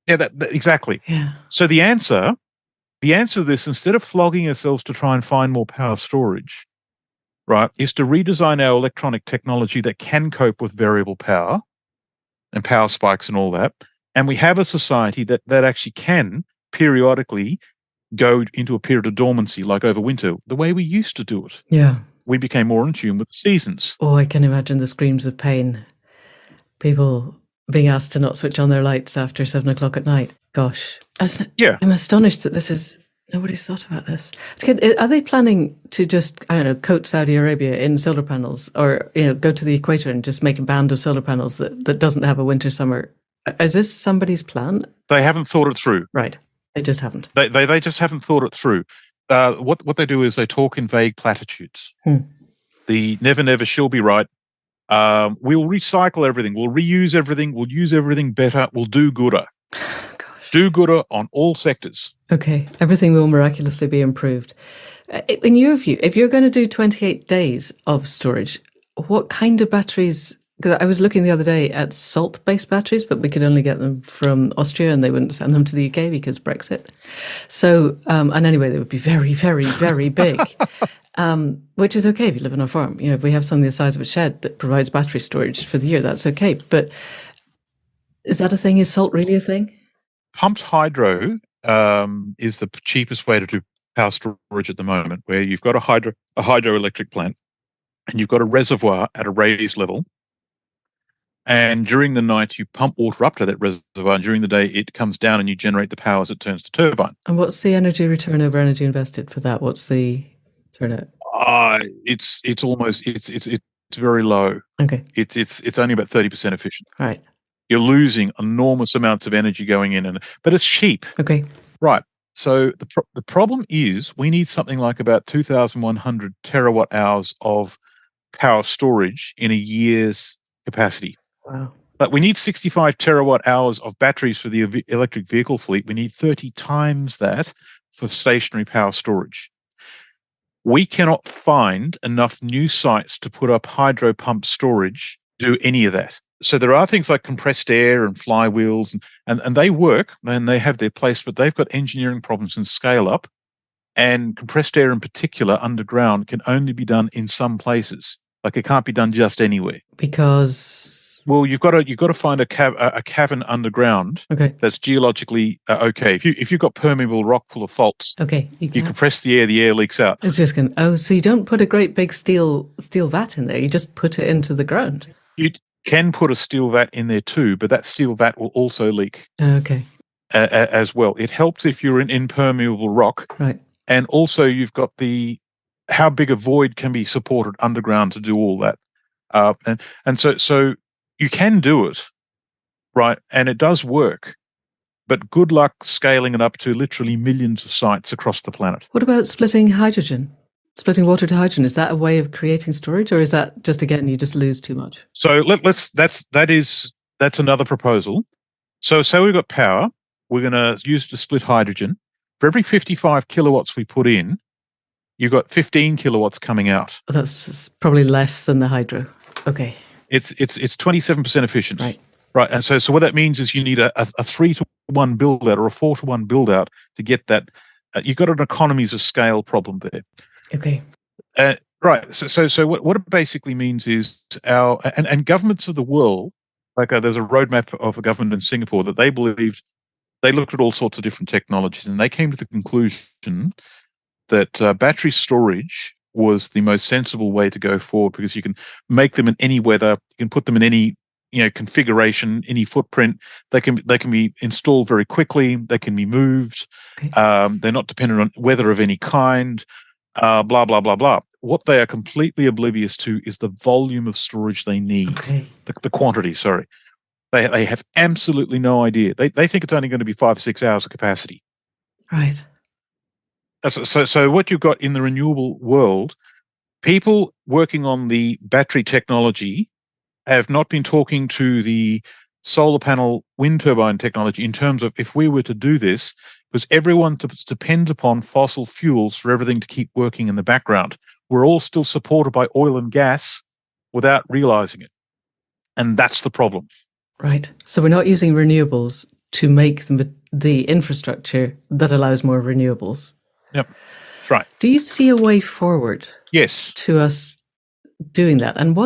Yeah, that exactly. Yeah. So the answer to this, instead of flogging ourselves to try and find more power storage, right, is to redesign our electronic technology that can cope with variable power and power spikes and all that. And we have a society that actually can periodically go into a period of dormancy, like over winter, the way we used to do it. Yeah. We became more in tune with the seasons. Oh, I can imagine the screams of pain. People being asked to not switch on their lights after 7 o'clock at night. Gosh. Yeah. I'm astonished that nobody's thought about this. Are they planning to just, I don't know, coat Saudi Arabia in solar panels, or, go to the equator and just make a band of solar panels that doesn't have a winter, summer? Is this somebody's plan? They haven't thought it through. Right. They just haven't. They just haven't thought it through. What they do is they talk in vague platitudes. The never, never shall be right. We'll recycle everything. We'll reuse everything. We'll use everything better. We'll do gooder. Gosh. Do gooder on all sectors. Okay. Everything will miraculously be improved. In your view, if you're going to do 28 days of storage, what kind of batteries? Because I was looking the other day at salt-based batteries, but we could only get them from Austria, and they wouldn't send them to the UK because Brexit. So, and anyway, they would be very, very, very big, which is okay if you live on a farm. If we have something the size of a shed that provides battery storage for the year, that's okay. But is that a thing? Is salt really a thing? Pumped hydro is the cheapest way to do power storage at the moment, where you've got a hydroelectric plant, and you've got a reservoir at a raised level. And during the night, you pump water up to that reservoir, and during the day, it comes down and you generate the power as it turns the turbine. And what's the energy return over energy invested for that? What's the turnout? It's very low. Okay. It's only about 30% efficient. Right. You're losing enormous amounts of energy going in, but it's cheap. Okay. Right. So the problem is we need something like about 2,100 terawatt hours of power storage in a year's capacity. Wow. But we need 65 terawatt hours of batteries for the electric vehicle fleet. We need 30 times that for stationary power storage. We cannot find enough new sites to put up hydro pump storage to do any of that. So there are things like compressed air and flywheels, and they work and they have their place, but they've got engineering problems and scale up. And compressed air in particular underground can only be done in some places. Like it can't be done just anywhere. Because? Well, you've got to find a cavern underground. Okay. That's geologically okay. If you've got permeable rock full of faults, okay, you compress the air leaks out. It's just going. Oh, so you don't put a great big steel vat in there. You just put it into the ground. You can put a steel vat in there too, but that steel vat will also leak. Okay. As well, it helps if you're in impermeable rock. Right. And also, you've got how big a void can be supported underground to do all that, and so you can do it, right? And it does work, but good luck scaling it up to literally millions of sites across the planet. What about splitting hydrogen? Splitting water to hydrogen, is that a way of creating storage, or is that just, again, you just lose too much? So that's another proposal. So say we've got power, we're going to use it to split hydrogen. For every 55 kilowatts we put in, you've got 15 kilowatts coming out. That's just probably less than the hydro. Okay. It's 27% efficient. Right. Right. And so what that means is you need a 3-to-1 build out or a 4-to-1 build out to get that. You've got an economies of scale problem there. Okay. Right. So what it basically means is and governments of the world, like there's a roadmap of a government in Singapore that they believed, they looked at all sorts of different technologies, and they came to the conclusion that battery storage was the most sensible way to go forward, because you can make them in any weather, you can put them in any configuration, any footprint. They can be installed very quickly. They can be moved. Okay. They're not dependent on weather of any kind. Blah blah blah blah. What they are completely oblivious to is the volume of storage they need. Okay. The quantity. Sorry, they have absolutely no idea. They think it's only going to be 5 or 6 hours of capacity. Right. So what you've got in the renewable world, people working on the battery technology have not been talking to the solar panel, wind turbine technology in terms of if we were to do this, because everyone depends upon fossil fuels for everything to keep working in the background. We're all still supported by oil and gas without realizing it. And that's the problem. Right. So we're not using renewables to make the infrastructure that allows more renewables. Yep, that's right. Do you see a way forward? Yes. To us doing that? And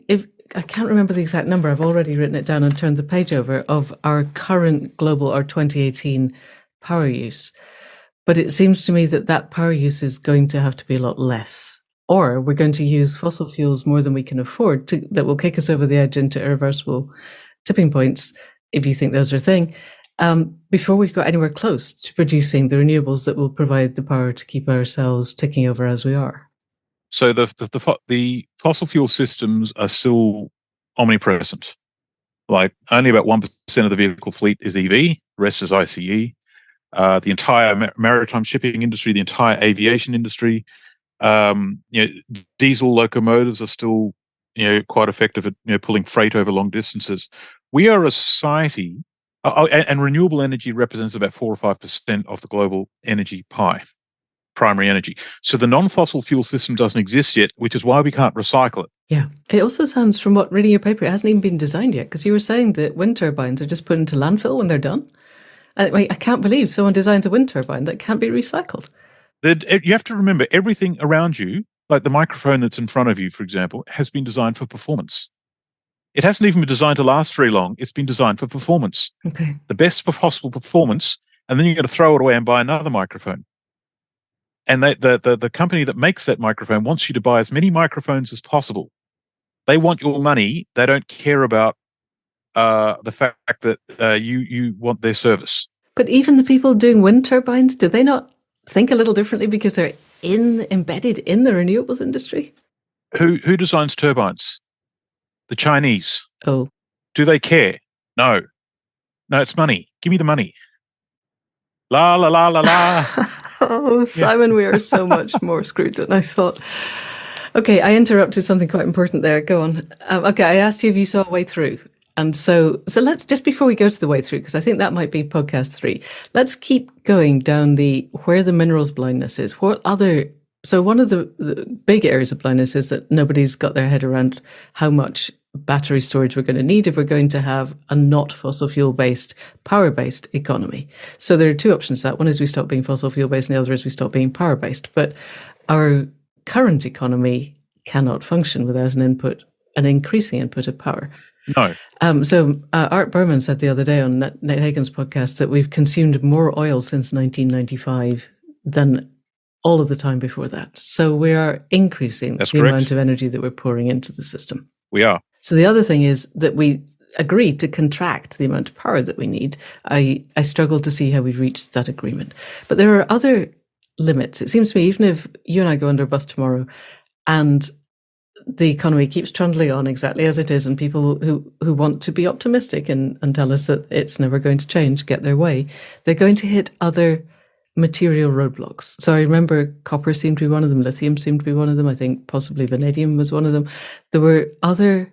if I can't remember the exact number, I've already written it down and turned the page over, of our current global or 2018 power use. But it seems to me that power use is going to have to be a lot less. Or we're going to use fossil fuels more than we can afford that will kick us over the edge into irreversible tipping points, if you think those are a thing, before we've got anywhere close to producing the renewables that will provide the power to keep ourselves ticking over as we are. So the fossil fuel systems are still omnipresent. Like only about 1% of the vehicle fleet is EV, the rest is ICE. The entire maritime shipping industry, the entire aviation industry, diesel locomotives are still, quite effective at, pulling freight over long distances. We are a society, and renewable energy represents about 4 or 5% of the global energy pie, primary energy. So the non-fossil fuel system doesn't exist yet, which is why we can't recycle it. Yeah. It also sounds, from what reading your paper, it hasn't even been designed yet, because you were saying that wind turbines are just put into landfill when they're done. I can't believe someone designs a wind turbine that can't be recycled. You have to remember, everything around you, like the microphone that's in front of you, for example, has been designed for performance. It hasn't even been designed to last very long. It's been designed for performance. Okay. The best possible performance, and then you've got to throw it away and buy another microphone. And the company that makes that microphone wants you to buy as many microphones as possible. They want your money. They don't care about the fact that you want their service. But even the people doing wind turbines, do they not think a little differently because they're embedded in the renewables industry? Who designs turbines? The Chinese. Oh. Do they care? No. No, it's money. Give me the money. La, la, la, la, la. Oh, Simon, we are so much more screwed than I thought. Okay, I interrupted something quite important there. Go on. Okay, I asked you if you saw a way through. And so let's, just before we go to the way through, because I think that might be podcast 3, let's keep going down where the minerals blindness is. So one of the big areas of blindness is that nobody's got their head around how much battery storage we're going to need if we're going to have a not fossil fuel based, power based economy. So there are 2 options to that. One is we stop being fossil fuel based, and the other is we stop being power based. But our current economy cannot function without an increasing input of power. No. So Art Berman said the other day on Nate Hagen's podcast that we've consumed more oil since 1995 than all of the time before that. So we are increasing the amount of energy that we're pouring into the system. We are. So the other thing is that we agreed to contract the amount of power that we need. I struggle to see how we've reached that agreement. But there are other limits. It seems to me, even if you and I go under a bus tomorrow and the economy keeps trundling on exactly as it is, and people who want to be optimistic and tell us that it's never going to change, get their way, they're going to hit other material roadblocks. So I remember copper seemed to be one of them, lithium seemed to be one of them, I think possibly vanadium was one of them. There were other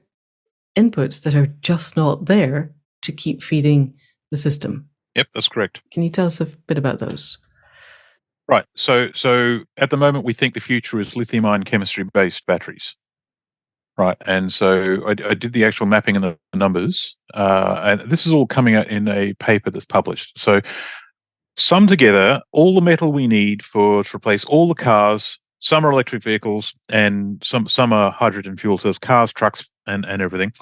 inputs that are just not there to keep feeding the system. Yep, that's correct. Can you tell us a bit about those? Right. So at the moment, we think the future is lithium-ion chemistry-based batteries. Right. And so I did the actual mapping and the numbers, and this is all coming out in a paper that's published. So sum together all the metal we need to replace all the cars. Some are electric vehicles and some are hydrogen fuel cells, cars, trucks, and everything.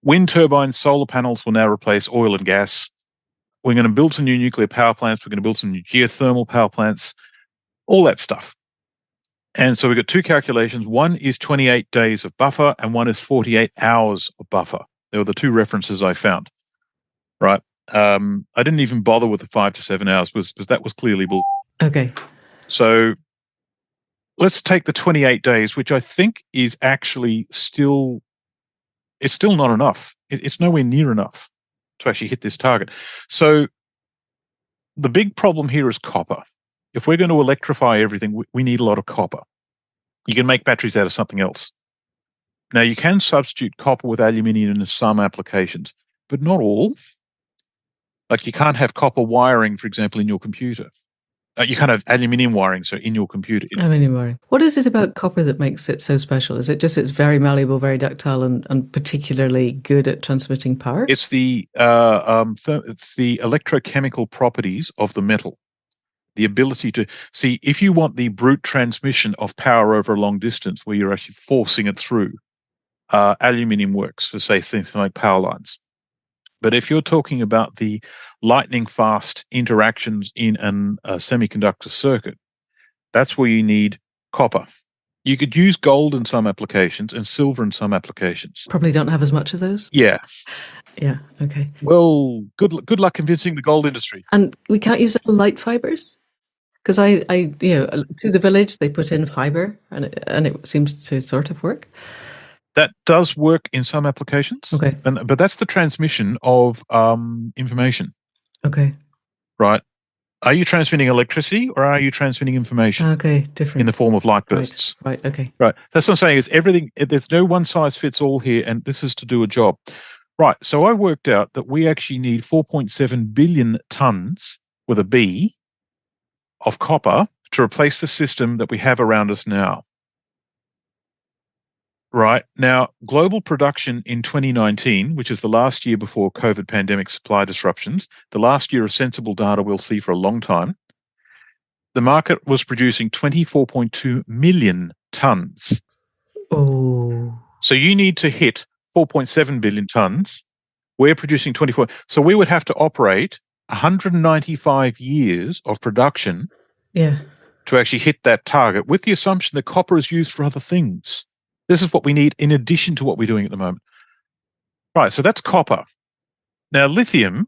Wind turbines, solar panels will now replace oil and gas. We're going to build some new nuclear power plants. We're going to build some new geothermal power plants, all that stuff. And so we've got 2 calculations. One is 28 days of buffer and one is 48 hours of buffer. They were the 2 references I found, right? I didn't even bother with the 5 to 7 hours because that was clearly bull. Okay. So let's take the 28 days, which I think is actually still not enough. It's nowhere near enough to actually hit this target. So the big problem here is copper. If we're going to electrify everything, we need a lot of copper. You can make batteries out of something else. Now, you can substitute copper with aluminium in some applications, but not all. Like you can't have copper wiring, for example, in your computer. You can't have aluminium wiring, so in your computer. Aluminium wiring. What is it about copper that makes it so special? Is it just it's very malleable, very ductile, and particularly good at transmitting power? It's the electrochemical properties of the metal. The ability to see, if you want the brute transmission of power over a long distance where you're actually forcing it through, aluminium works for, say, things like power lines. But if you're talking about the lightning fast interactions in a semiconductor circuit, that's where you need copper. You could use gold in some applications and silver in some applications. Probably don't have as much of those. Yeah. Yeah. Okay. Well, good luck convincing the gold industry. And we can't use light fibers? Because to the village, they put in fiber and it seems to sort of work. That does work in some applications. Okay. But that's the transmission of information. Okay. Right. Are you transmitting electricity or are you transmitting information? Okay, different. In the form of light bursts. Right, okay. Right. That's what I'm saying is everything, there's no one size fits all here, and this is to do a job. Right. So I worked out that we actually need 4.7 billion tons with a B of copper to replace the system that we have around us now. Right. Now, global production in 2019, which is the last year before COVID pandemic supply disruptions, the last year of sensible data we'll see for a long time, the market was producing 24.2 million tons. Oh. So you need to hit 4.7 billion tons. We're producing 24. So we would have to operate 195 years of production to actually hit that target, with the assumption that copper is used for other things. This is what we need in addition to what we're doing at the moment. Right, so that's copper. Now, lithium,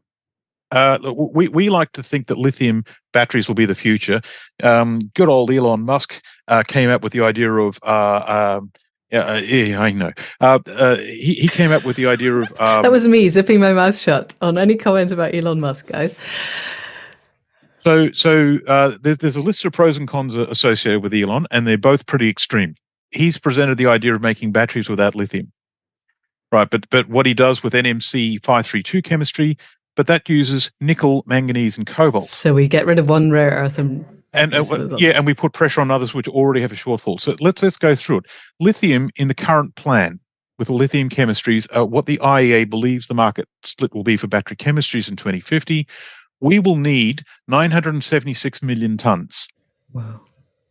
we like to think that lithium batteries will be the future. Good old Elon Musk came up with the idea of, I know. He came up with the idea of... that was me zipping my mouth shut on any comment about Elon Musk, guys. So there's a list of pros and cons associated with Elon, and they're both pretty extreme. He's presented the idea of making batteries without lithium, right? But what he does with NMC 532 chemistry, but that uses nickel, manganese, and cobalt. So we get rid of one rare earth and we put pressure on others which already have a shortfall. So let's go through it. Lithium in the current plan with lithium chemistries, what the IEA believes the market split will be for battery chemistries in 2050, we will need 976 million tons. Wow.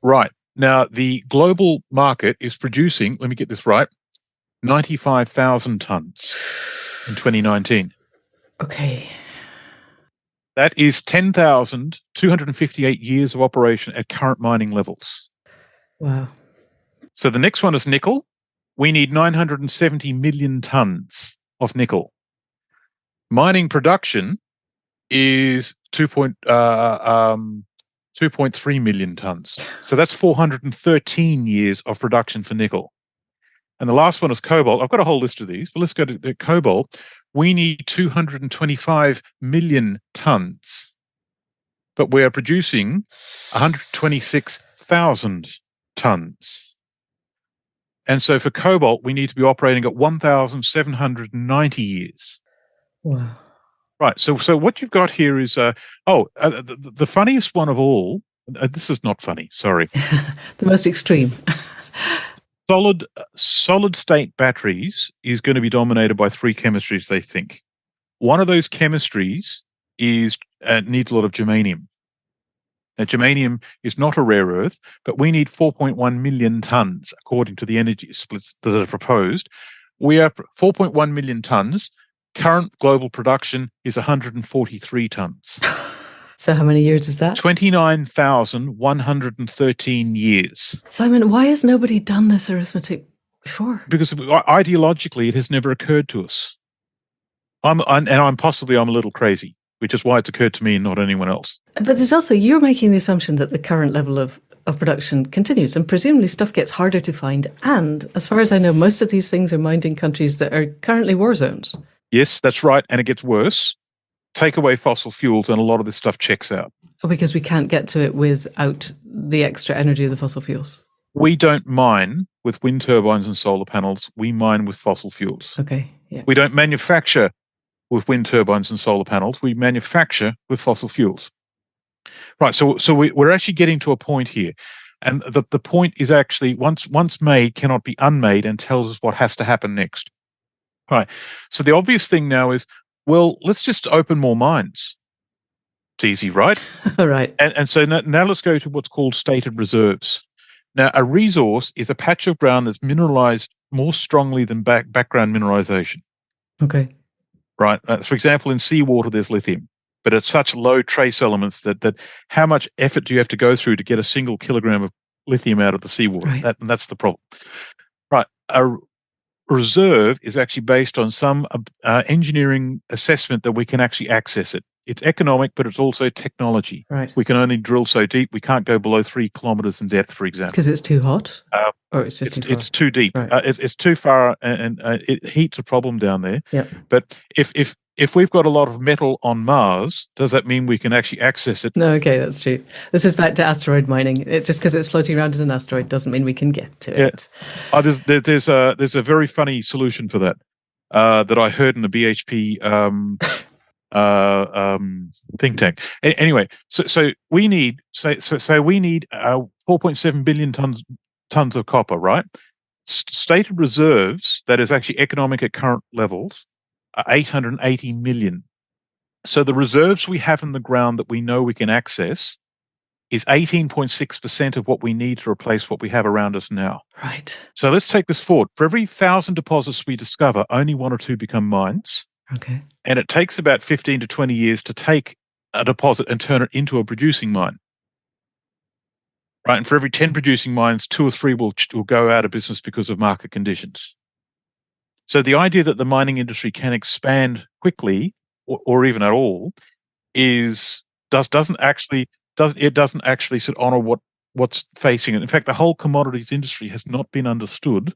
Right. Now, the global market is producing, let me get this right, 95,000 tons in 2019. Okay. That is 10,258 years of operation at current mining levels. Wow. So the next one is nickel. We need 970 million tons of nickel. Mining production is 2.3 million tons. So that's 413 years of production for nickel. And the last one is cobalt. I've got a whole list of these, but let's go to the cobalt. We need 225 million tons, but we are producing 126,000 tons. And so for cobalt, we need to be operating at 1,790 years. Wow. Right. So what you've got here is, the funniest one of all, this is not funny, sorry. The most extreme. Solid state batteries is going to be dominated by three chemistries, they think. One of those chemistries needs a lot of germanium. Now, germanium is not a rare earth, but we need 4.1 million tons, according to the energy splits that are proposed. We are 4.1 million tons. Current global production is 143 tons. So how many years is that? 29,113 years. Simon, why has nobody done this arithmetic before? Because ideologically, it has never occurred to us. I'm a little crazy, which is why it's occurred to me and not anyone else. But it's also, you're making the assumption that the current level of production continues, and presumably stuff gets harder to find. And as far as I know, most of these things are mined in countries that are currently war zones. Yes, that's right. And it gets worse. Take away fossil fuels and a lot of this stuff checks out. Because we can't get to it without the extra energy of the fossil fuels. We don't mine with wind turbines and solar panels. We mine with fossil fuels. Okay, yeah. We don't manufacture with wind turbines and solar panels. We manufacture with fossil fuels. Right, so we're actually getting to a point here. And the point is actually once made cannot be unmade, and tells us what has to happen next. Right. So the obvious thing now is, well, let's just open more mines. It's easy, right? All right. And so now let's go to what's called stated reserves. Now, a resource is a patch of ground that's mineralized more strongly than background mineralization. Okay. Right. For example, in seawater, there's lithium, but it's such low trace elements that how much effort do you have to go through to get a single kilogram of lithium out of the seawater? Right. That's the problem. Right. A reserve is actually based on some engineering assessment that we can actually access it. It's economic, but it's also technology. Right. We can only drill so deep. We can't go below 3 kilometers in depth, for example. Because it's too hot? Or it's just too far? It's too deep. Right. It's too far, and heat's a problem down there. Yeah. But if we've got a lot of metal on Mars, does that mean we can actually access it? No, okay, that's true. This is back to asteroid mining. Just because it's floating around in an asteroid doesn't mean we can get to it. There's a very funny solution for that that I heard in the BHP think tank. Anyway, so we need 4.7 billion tons of copper, right? Stated reserves, that is actually economic at current levels, are 880 million. So the reserves we have in the ground that we know we can access is 18.6% of what we need to replace what we have around us now. Right. So let's take this forward. For every 1,000 deposits we discover, only 1 or 2 become mines. Okay. And it takes about 15 to 20 years to take a deposit and turn it into a producing mine. Right. And for every 10 producing mines, 2 or 3 will go out of business because of market conditions. So the idea that the mining industry can expand quickly or even at all doesn't actually sit on what's facing it. In fact, the whole commodities industry has not been understood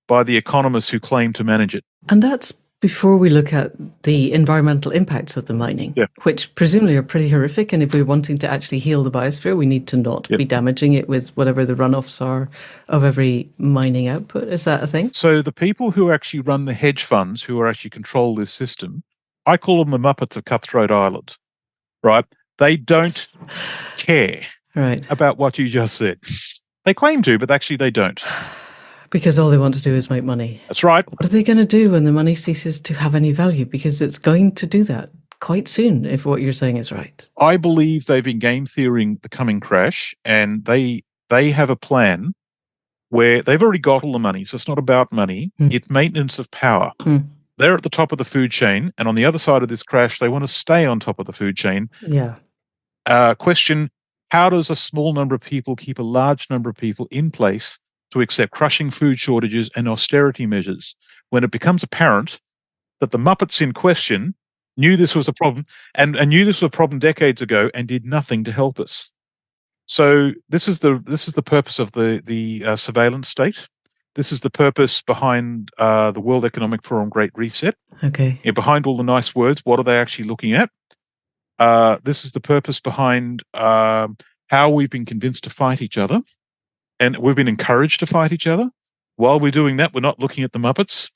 by the economists who claim to manage it. And that's before we look at the environmental impacts of the mining, which presumably are pretty horrific. And if we're wanting to actually heal the biosphere, we need to not be damaging it with whatever the runoffs are of every mining output. Is that a thing? So the people who actually run the hedge funds, who actually control this system, I call them the Muppets of Cutthroat Island, right? They don't care about what you just said. They claim to, but actually they don't. Because all they want to do is make money. That's right. What are they going to do when the money ceases to have any value? Because it's going to do that quite soon, if what you're saying is right. I believe they've been game theorying the coming crash, and they have a plan where they've already got all the money. So it's not about money. It's maintenance of power. They're at the top of the food chain, and on the other side of this crash, they want to stay on top of the food chain. Yeah. Question, how does a small number of people keep a large number of people in place to accept crushing food shortages and austerity measures when it becomes apparent that the Muppets in question knew this was a problem and knew this was a problem decades ago and did nothing to help us? So this is the purpose of the surveillance state. This is the purpose behind the World Economic Forum Great Reset. Okay. Behind all the nice words, what are they actually looking at? This is the purpose behind how we've been convinced to fight each other. And we've been encouraged to fight each other. While we're doing that, we're not looking at the Muppets.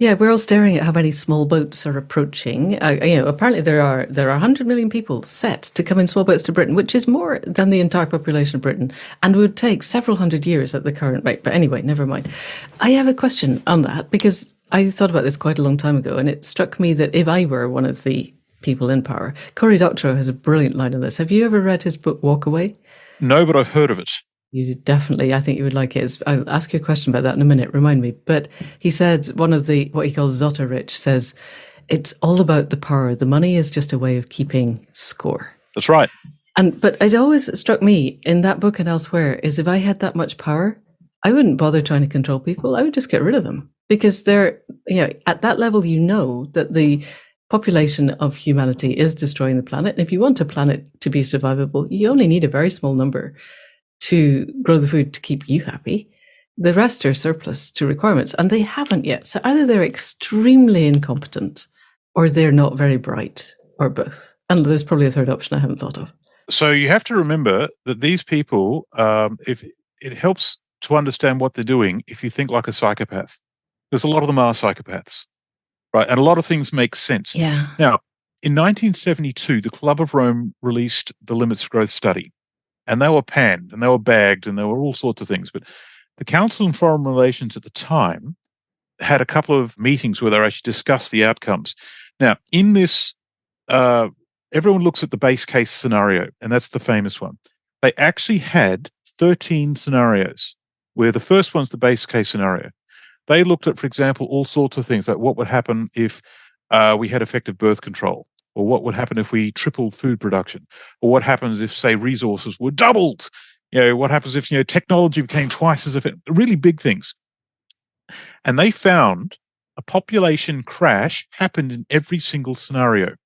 Yeah, we're all staring at how many small boats are approaching. Apparently there are 100 million people set to come in small boats to Britain, which is more than the entire population of Britain, and would take several hundred years at the current rate. But anyway, never mind. I have a question on that, because I thought about this quite a long time ago, and it struck me that if I were one of the people in power, Cory Doctorow has a brilliant line on this. Have you ever read his book, Walk Away? No, but I've heard of it. You definitely, I think you would like it. I'll ask you a question about that in a minute, remind me. But he said, what he calls Zotter Rich says, it's all about the power. The money is just a way of keeping score. That's right. But it always struck me in that book and elsewhere is if I had that much power, I wouldn't bother trying to control people. I would just get rid of them, because they're, at that level, that the population of humanity is destroying the planet. And if you want a planet to be survivable, you only need a very small number to grow the food to keep you happy. The rest are surplus to requirements, and they haven't yet. So either they're extremely incompetent or they're not very bright, or both. And there's probably a third option I haven't thought of. So you have to remember that these people, if it helps to understand what they're doing, if you think like a psychopath, because a lot of them are psychopaths. right? And a lot of things make sense. Yeah. Now, in 1972, the Club of Rome released the Limits of Growth study, and they were panned and they were bagged and there were all sorts of things. But the Council on Foreign Relations at the time had a couple of meetings where they actually discussed the outcomes. Now, in this, everyone looks at the base case scenario, and that's the famous one. They actually had 13 scenarios, where the first one's the base case scenario. They looked at, for example, all sorts of things, like what would happen if we had effective birth control, or what would happen if we tripled food production, or what happens if, say, resources were doubled. What happens if technology became twice as effective? Really big things. And they found a population crash happened in every single scenario.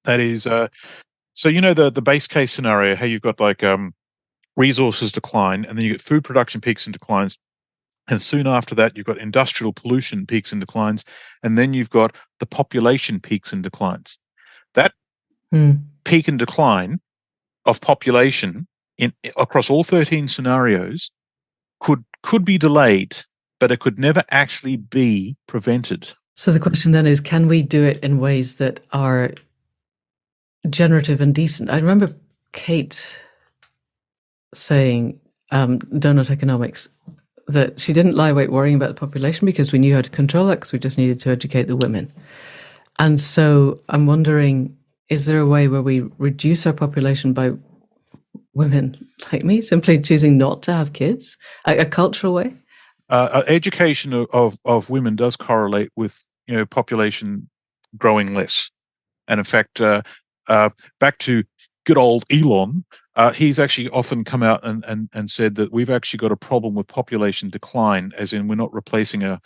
That is, so the base case scenario, how you've got like resources decline, and then you get food production peaks and declines. And soon after that, you've got industrial pollution peaks and declines, and then you've got the population peaks and declines. That peak and decline of population across all 13 scenarios could be delayed, but it could never actually be prevented. So the question then is, can we do it in ways that are generative and decent? I remember Kate saying, Donut Economics, that she didn't lie awake worrying about the population because we knew how to control that, because we just needed to educate the women. And so I'm wondering, is there a way where we reduce our population by women like me simply choosing not to have kids? A cultural way? Education of women does correlate with population growing less. And in fact, back to good old Elon, he's actually often come out and said that we've actually got a problem with population decline, as in we're not replacing a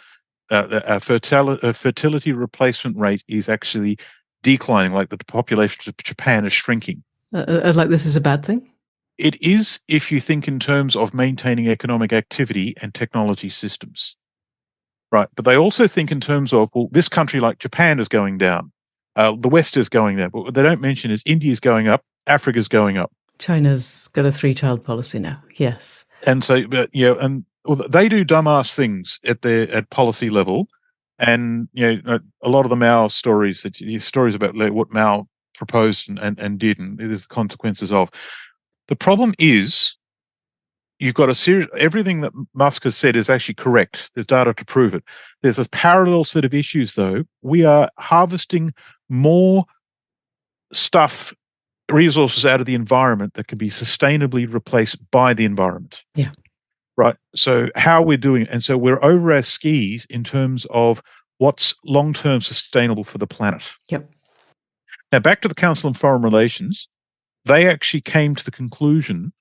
fertility replacement rate is actually declining, like the population of Japan is shrinking. Like this is a bad thing? It is if you think in terms of maintaining economic activity and technology systems. Right. But they also think in terms of, well, this country like Japan is going down. The West is going down. But what they don't mention is India's going up, Africa's going up. China's got a 3-child policy now. Yes. And so, they do dumbass things at policy level. And, a lot of the Mao stories, stories about what Mao proposed and did, and there's the consequences of. The problem is, you've got a series. Everything that Musk has said is actually correct. There's data to prove it. There's a parallel set of issues, though. We are harvesting more resources out of the environment that can be sustainably replaced by the environment. Yeah. Right. So how we're doing it. And so we're over our skis in terms of what's long-term sustainable for the planet. Yep. Now, back to the Council on Foreign Relations, they actually came to the conclusion,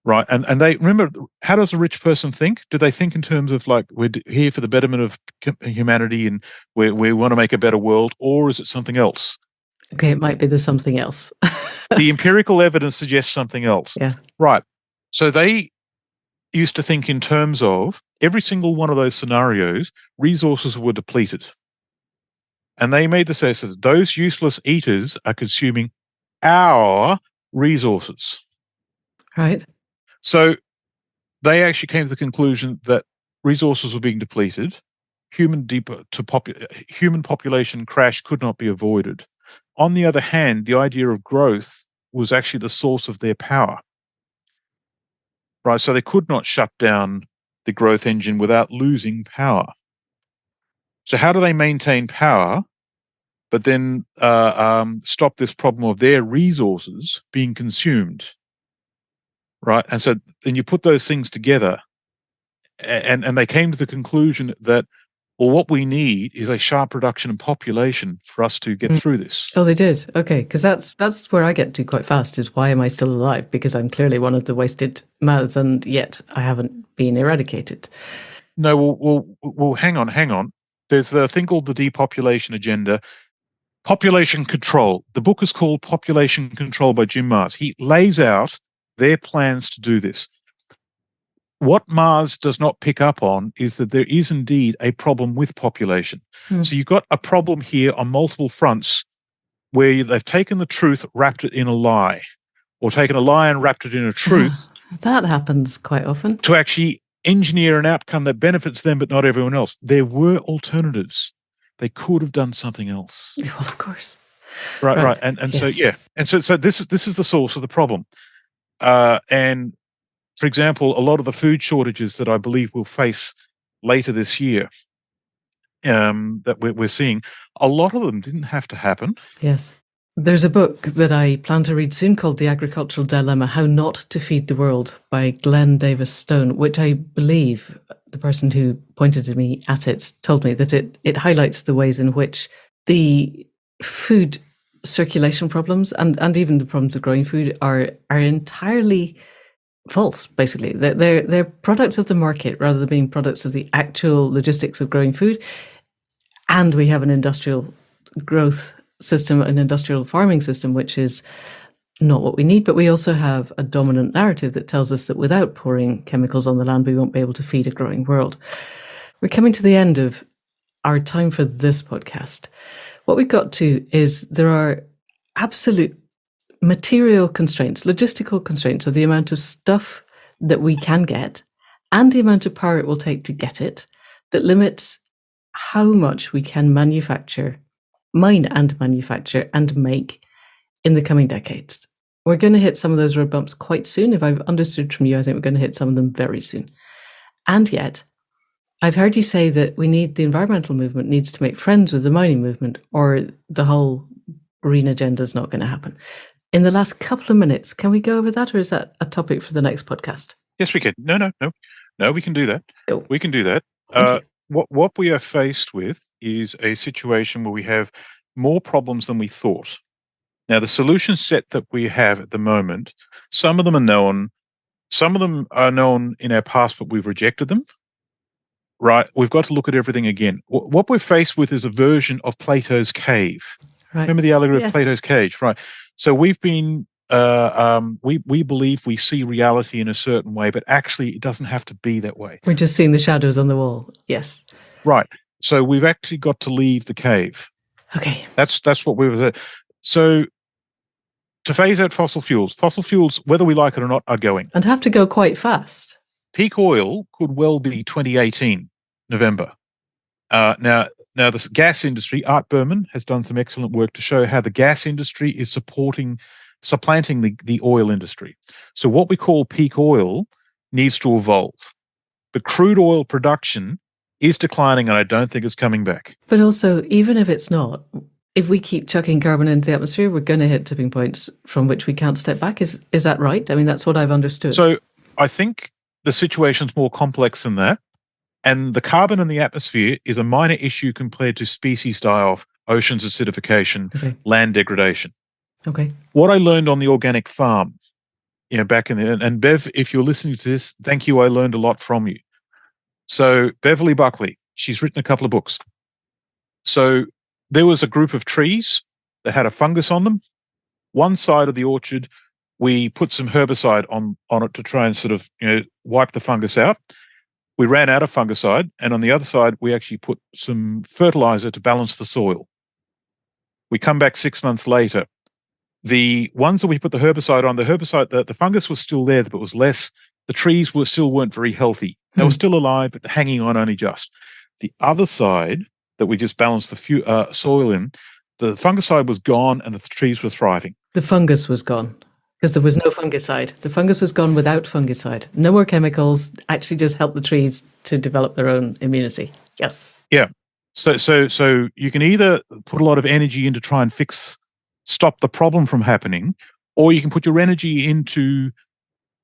right? And they remember, how does a rich person think? Do they think in terms of like, we're here for the betterment of humanity and we want to make a better world, or is it something else? Okay, it might be there's something else. The empirical evidence suggests something else. Yeah. Right. So they used to think in terms of every single one of those scenarios, resources were depleted. And they made the sense that those useless eaters are consuming our resources. Right. So they actually came to the conclusion that resources were being depleted. Human population crash could not be avoided. On the other hand, the idea of growth was actually the source of their power. Right, so they could not shut down the growth engine without losing power. So how do they maintain power, but then stop this problem of their resources being consumed? Right, and so then you put those things together, and they came to the conclusion that, well, what we need is a sharp reduction in population for us to get through this. Oh, they did. Okay, because that's where I get to quite fast, is why am I still alive? Because I'm clearly one of the wasted mouths, and yet I haven't been eradicated. No, well, hang on. There's a thing called the depopulation agenda. Population control. The book is called Population Control by Jim Marrs. He lays out their plans to do this. What Mars does not pick up on is that there is indeed a problem with population. So you've got a problem here on multiple fronts where they've taken the truth, wrapped it in a lie, or taken a lie and wrapped it in a truth. That happens quite often. To actually engineer an outcome that benefits them but not everyone else. There were alternatives. they could have done something else. Well, of course. Right. And yes. so this is the source of the problem. And for example, a lot of the food shortages that I believe we'll face later this year, that we're seeing, a lot of them didn't have to happen. Yes. There's a book that I plan to read soon called The Agricultural Dilemma, How Not to Feed the World by Glenn Davis Stone, which I believe the person who pointed to me at it told me that it highlights the ways in which the food circulation problems and even the problems of growing food are entirely false, basically. They're products of the market rather than being products of the actual logistics of growing food. And we have an industrial growth system, an industrial farming system, which is not what we need. But we also have a dominant narrative that tells us that without pouring chemicals on the land, we won't be able to feed a growing world. We're coming to the end of our time for this podcast. What we've got to is there are absolute material constraints, logistical constraints of the amount of stuff that we can get and the amount of power it will take to get it that limits how much we can mine and manufacture and make in the coming decades. We're going to hit some of those road bumps quite soon. If I've understood from you, I think we're going to hit some of them very soon. And yet, I've heard you say that the environmental movement needs to make friends with the mining movement, or the whole green agenda is not going to happen. In the last couple of minutes, can we go over that, or is that a topic for the next podcast? Yes, we can. No, we can do that. Go. We can do that. What we are faced with is a situation where we have more problems than we thought. Now, the solution set that we have at the moment, some of them are known. Some of them are known in our past, but we've rejected them. Right? We've got to look at everything again. What we're faced with is a version of Plato's cave. Right. Remember the allegory of Plato's cage, right? So we've been, we believe we see reality in a certain way, but actually it doesn't have to be that way. We're just seeing the shadows on the wall. Yes. Right. So we've actually got to leave the cave. Okay. That's what we were. So to phase out fossil fuels, whether we like it or not, are going. And have to go quite fast. Peak oil could well be 2018, November. Now the gas industry, Art Berman has done some excellent work to show how the gas industry is supplanting the oil industry. So what we call peak oil needs to evolve. But crude oil production is declining, and I don't think it's coming back. But also, even if it's not, if we keep chucking carbon into the atmosphere, we're going to hit tipping points from which we can't step back. Is that right? I mean, that's what I've understood. So I think the situation's more complex than that. And the carbon in the atmosphere is a minor issue compared to species die-off, oceans acidification, land degradation. Okay. What I learned on the organic farm, back in the, and Bev, if you're listening to this, thank you. I learned a lot from you. So Beverly Buckley, she's written a couple of books. So there was a group of trees that had a fungus on them. One side of the orchard, we put some herbicide on it to try and sort of, wipe the fungus out. We ran out of fungicide, and on the other side, we actually put some fertilizer to balance the soil. We come back 6 months later. The ones that we put the herbicide on, the fungus was still there, but it was less. The trees weren't very healthy. They were still alive, but hanging on only just. The other side that we just balanced the soil in, the fungicide was gone and the trees were thriving. The fungus was gone because there was no fungicide. The fungus was gone without fungicide. No more chemicals, actually just help the trees to develop their own immunity. Yes. Yeah. So you can either put a lot of energy in to try and stop the problem from happening, or you can put your energy into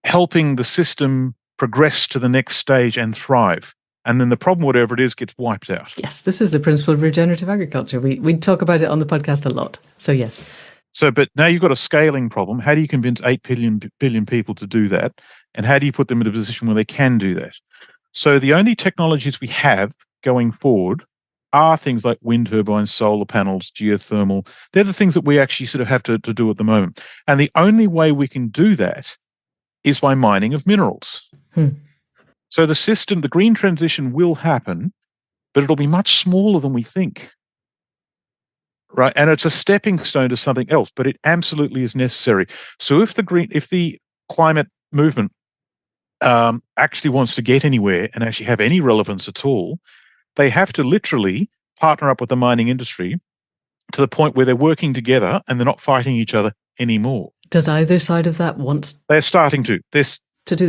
helping the system progress to the next stage and thrive. And then the problem, whatever it is, gets wiped out. Yes, this is the principle of regenerative agriculture. We talk about it on the podcast a lot. So yes. But now you've got a scaling problem. How do you convince 8 billion people to do that? And how do you put them in a position where they can do that? So the only technologies we have going forward are things like wind turbines, solar panels, geothermal. They're the things that we actually sort of have to do at the moment. And the only way we can do that is by mining of minerals. So the green transition will happen, but it'll be much smaller than we think. Right. And it's a stepping stone to something else, but it absolutely is necessary. So if the climate movement actually wants to get anywhere and actually have any relevance at all, they have to literally partner up with the mining industry to the point where they're working together and they're not fighting each other anymore. Does either side of that want They're starting to.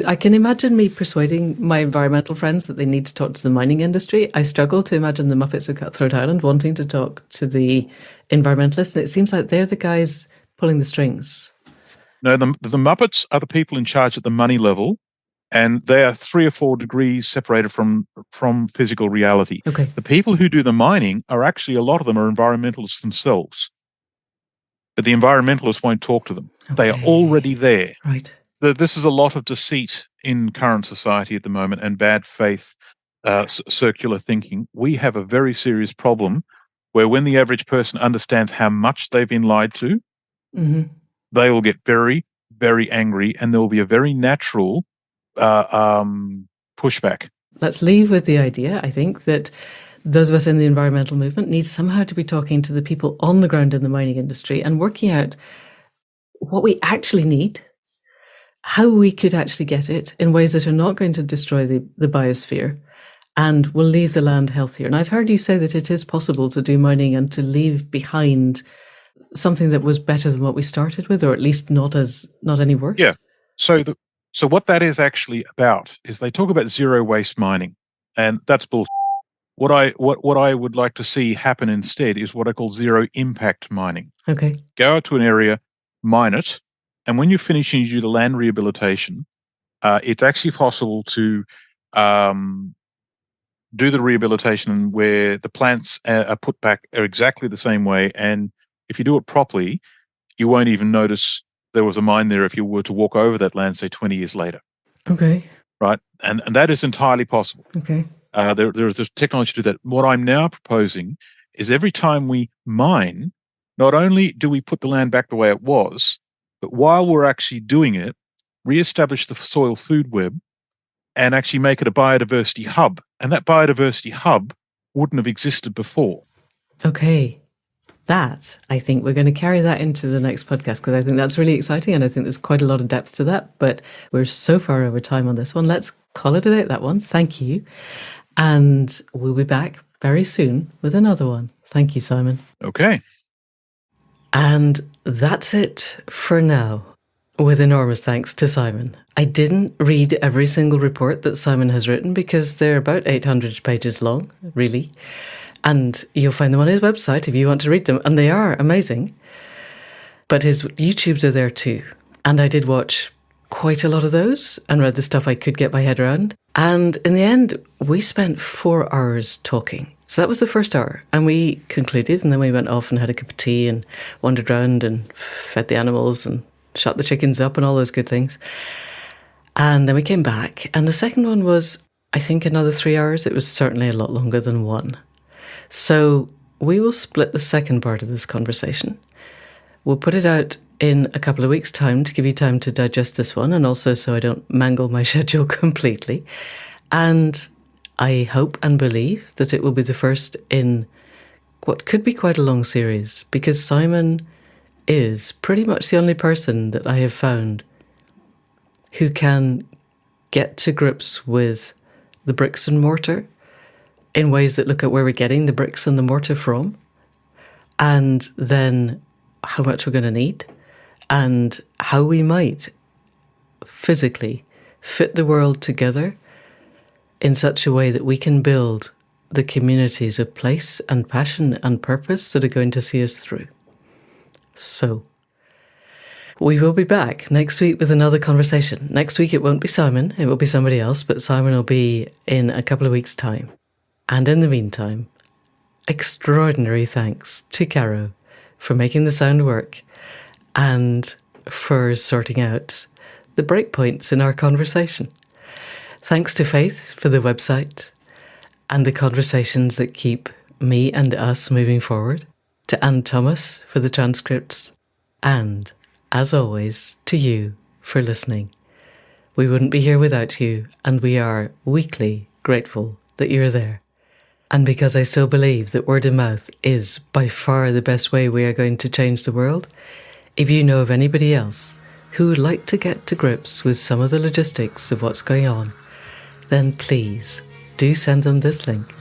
I can imagine me persuading my environmental friends that they need to talk to the mining industry. I struggle to imagine the Muppets of Cutthroat Island wanting to talk to the environmentalists. And it seems like they're the guys pulling the strings. No, the Muppets are the people in charge at the money level, and they are 3 or 4 degrees separated from physical reality. Okay. The people who do the mining are actually, a lot of them are environmentalists themselves. But the environmentalists won't talk to them. Okay. They are already there. Right. This is a lot of deceit in current society at the moment, and bad faith, circular thinking. We have a very serious problem where when the average person understands how much they've been lied to, they will get very, very angry, and there will be a very natural pushback. Let's leave with the idea, I think, that those of us in the environmental movement need somehow to be talking to the people on the ground in the mining industry and working out what we actually need, how we could actually get it in ways that are not going to destroy the biosphere and will leave the land healthier. And I've heard you say that it is possible to do mining and to leave behind something that was better than what we started with, or at least not any worse. Yeah. So what that is actually about is they talk about zero waste mining, and that's bullshit. What I would like to see happen instead is what I call zero impact mining. Okay. Go out to an area, mine it, and when you're finishing, you do the land rehabilitation. It's actually possible to do the rehabilitation where the plants are put back exactly the same way, and if you do it properly, you won't even notice there was a mine there if you were to walk over that land, say, 20 years later. Okay. Right? And that is entirely possible. Okay. There's technology to do that. What I'm now proposing is every time we mine, not only do we put the land back the way it was, but while we're actually doing it, reestablish the soil food web and actually make it a biodiversity hub. And that biodiversity hub wouldn't have existed before. Okay. That, I think we're going to carry that into the next podcast, because I think that's really exciting and I think there's quite a lot of depth to that. But we're so far over time on this one. Let's call it a day, that one. Thank you. And we'll be back very soon with another one. Thank you, Simon. Okay. And that's it for now. With enormous thanks to Simon. I didn't read every single report that Simon has written because they're about 800 pages long, really. And you'll find them on his website if you want to read them. And they are amazing. But his YouTubes are there too. And I did watch quite a lot of those and read the stuff I could get my head around. And in the end, we spent 4 hours talking. So that was the first hour. And we concluded, and then we went off and had a cup of tea and wandered around and fed the animals and shut the chickens up and all those good things. And then we came back. And the second one was, I think, another 3 hours. It was certainly a lot longer than one. So we will split the second part of this conversation. We'll put it out in a couple of weeks' time to give you time to digest this one, and also so I don't mangle my schedule completely. And I hope and believe that it will be the first in what could be quite a long series, because Simon is pretty much the only person that I have found who can get to grips with the bricks and mortar in ways that look at where we're getting the bricks and the mortar from, and then how much we're going to need, and how we might physically fit the world together in such a way that we can build the communities of place and passion and purpose that are going to see us through. So, we will be back next week with another conversation. Next week it won't be Simon, it will be somebody else, but Simon will be in a couple of weeks' time. And in the meantime, extraordinary thanks to Caro for making the sound work and for sorting out the breakpoints in our conversation. Thanks to Faith for the website and the conversations that keep me and us moving forward. To Anne Thomas for the transcripts. And, as always, to you for listening. We wouldn't be here without you, and we are weekly grateful that you're there. And because I still believe that word of mouth is by far the best way we are going to change the world, if you know of anybody else who would like to get to grips with some of the logistics of what's going on, then please do send them this link.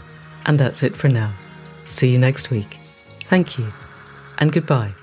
And that's it for now. See you next week. Thank you and goodbye.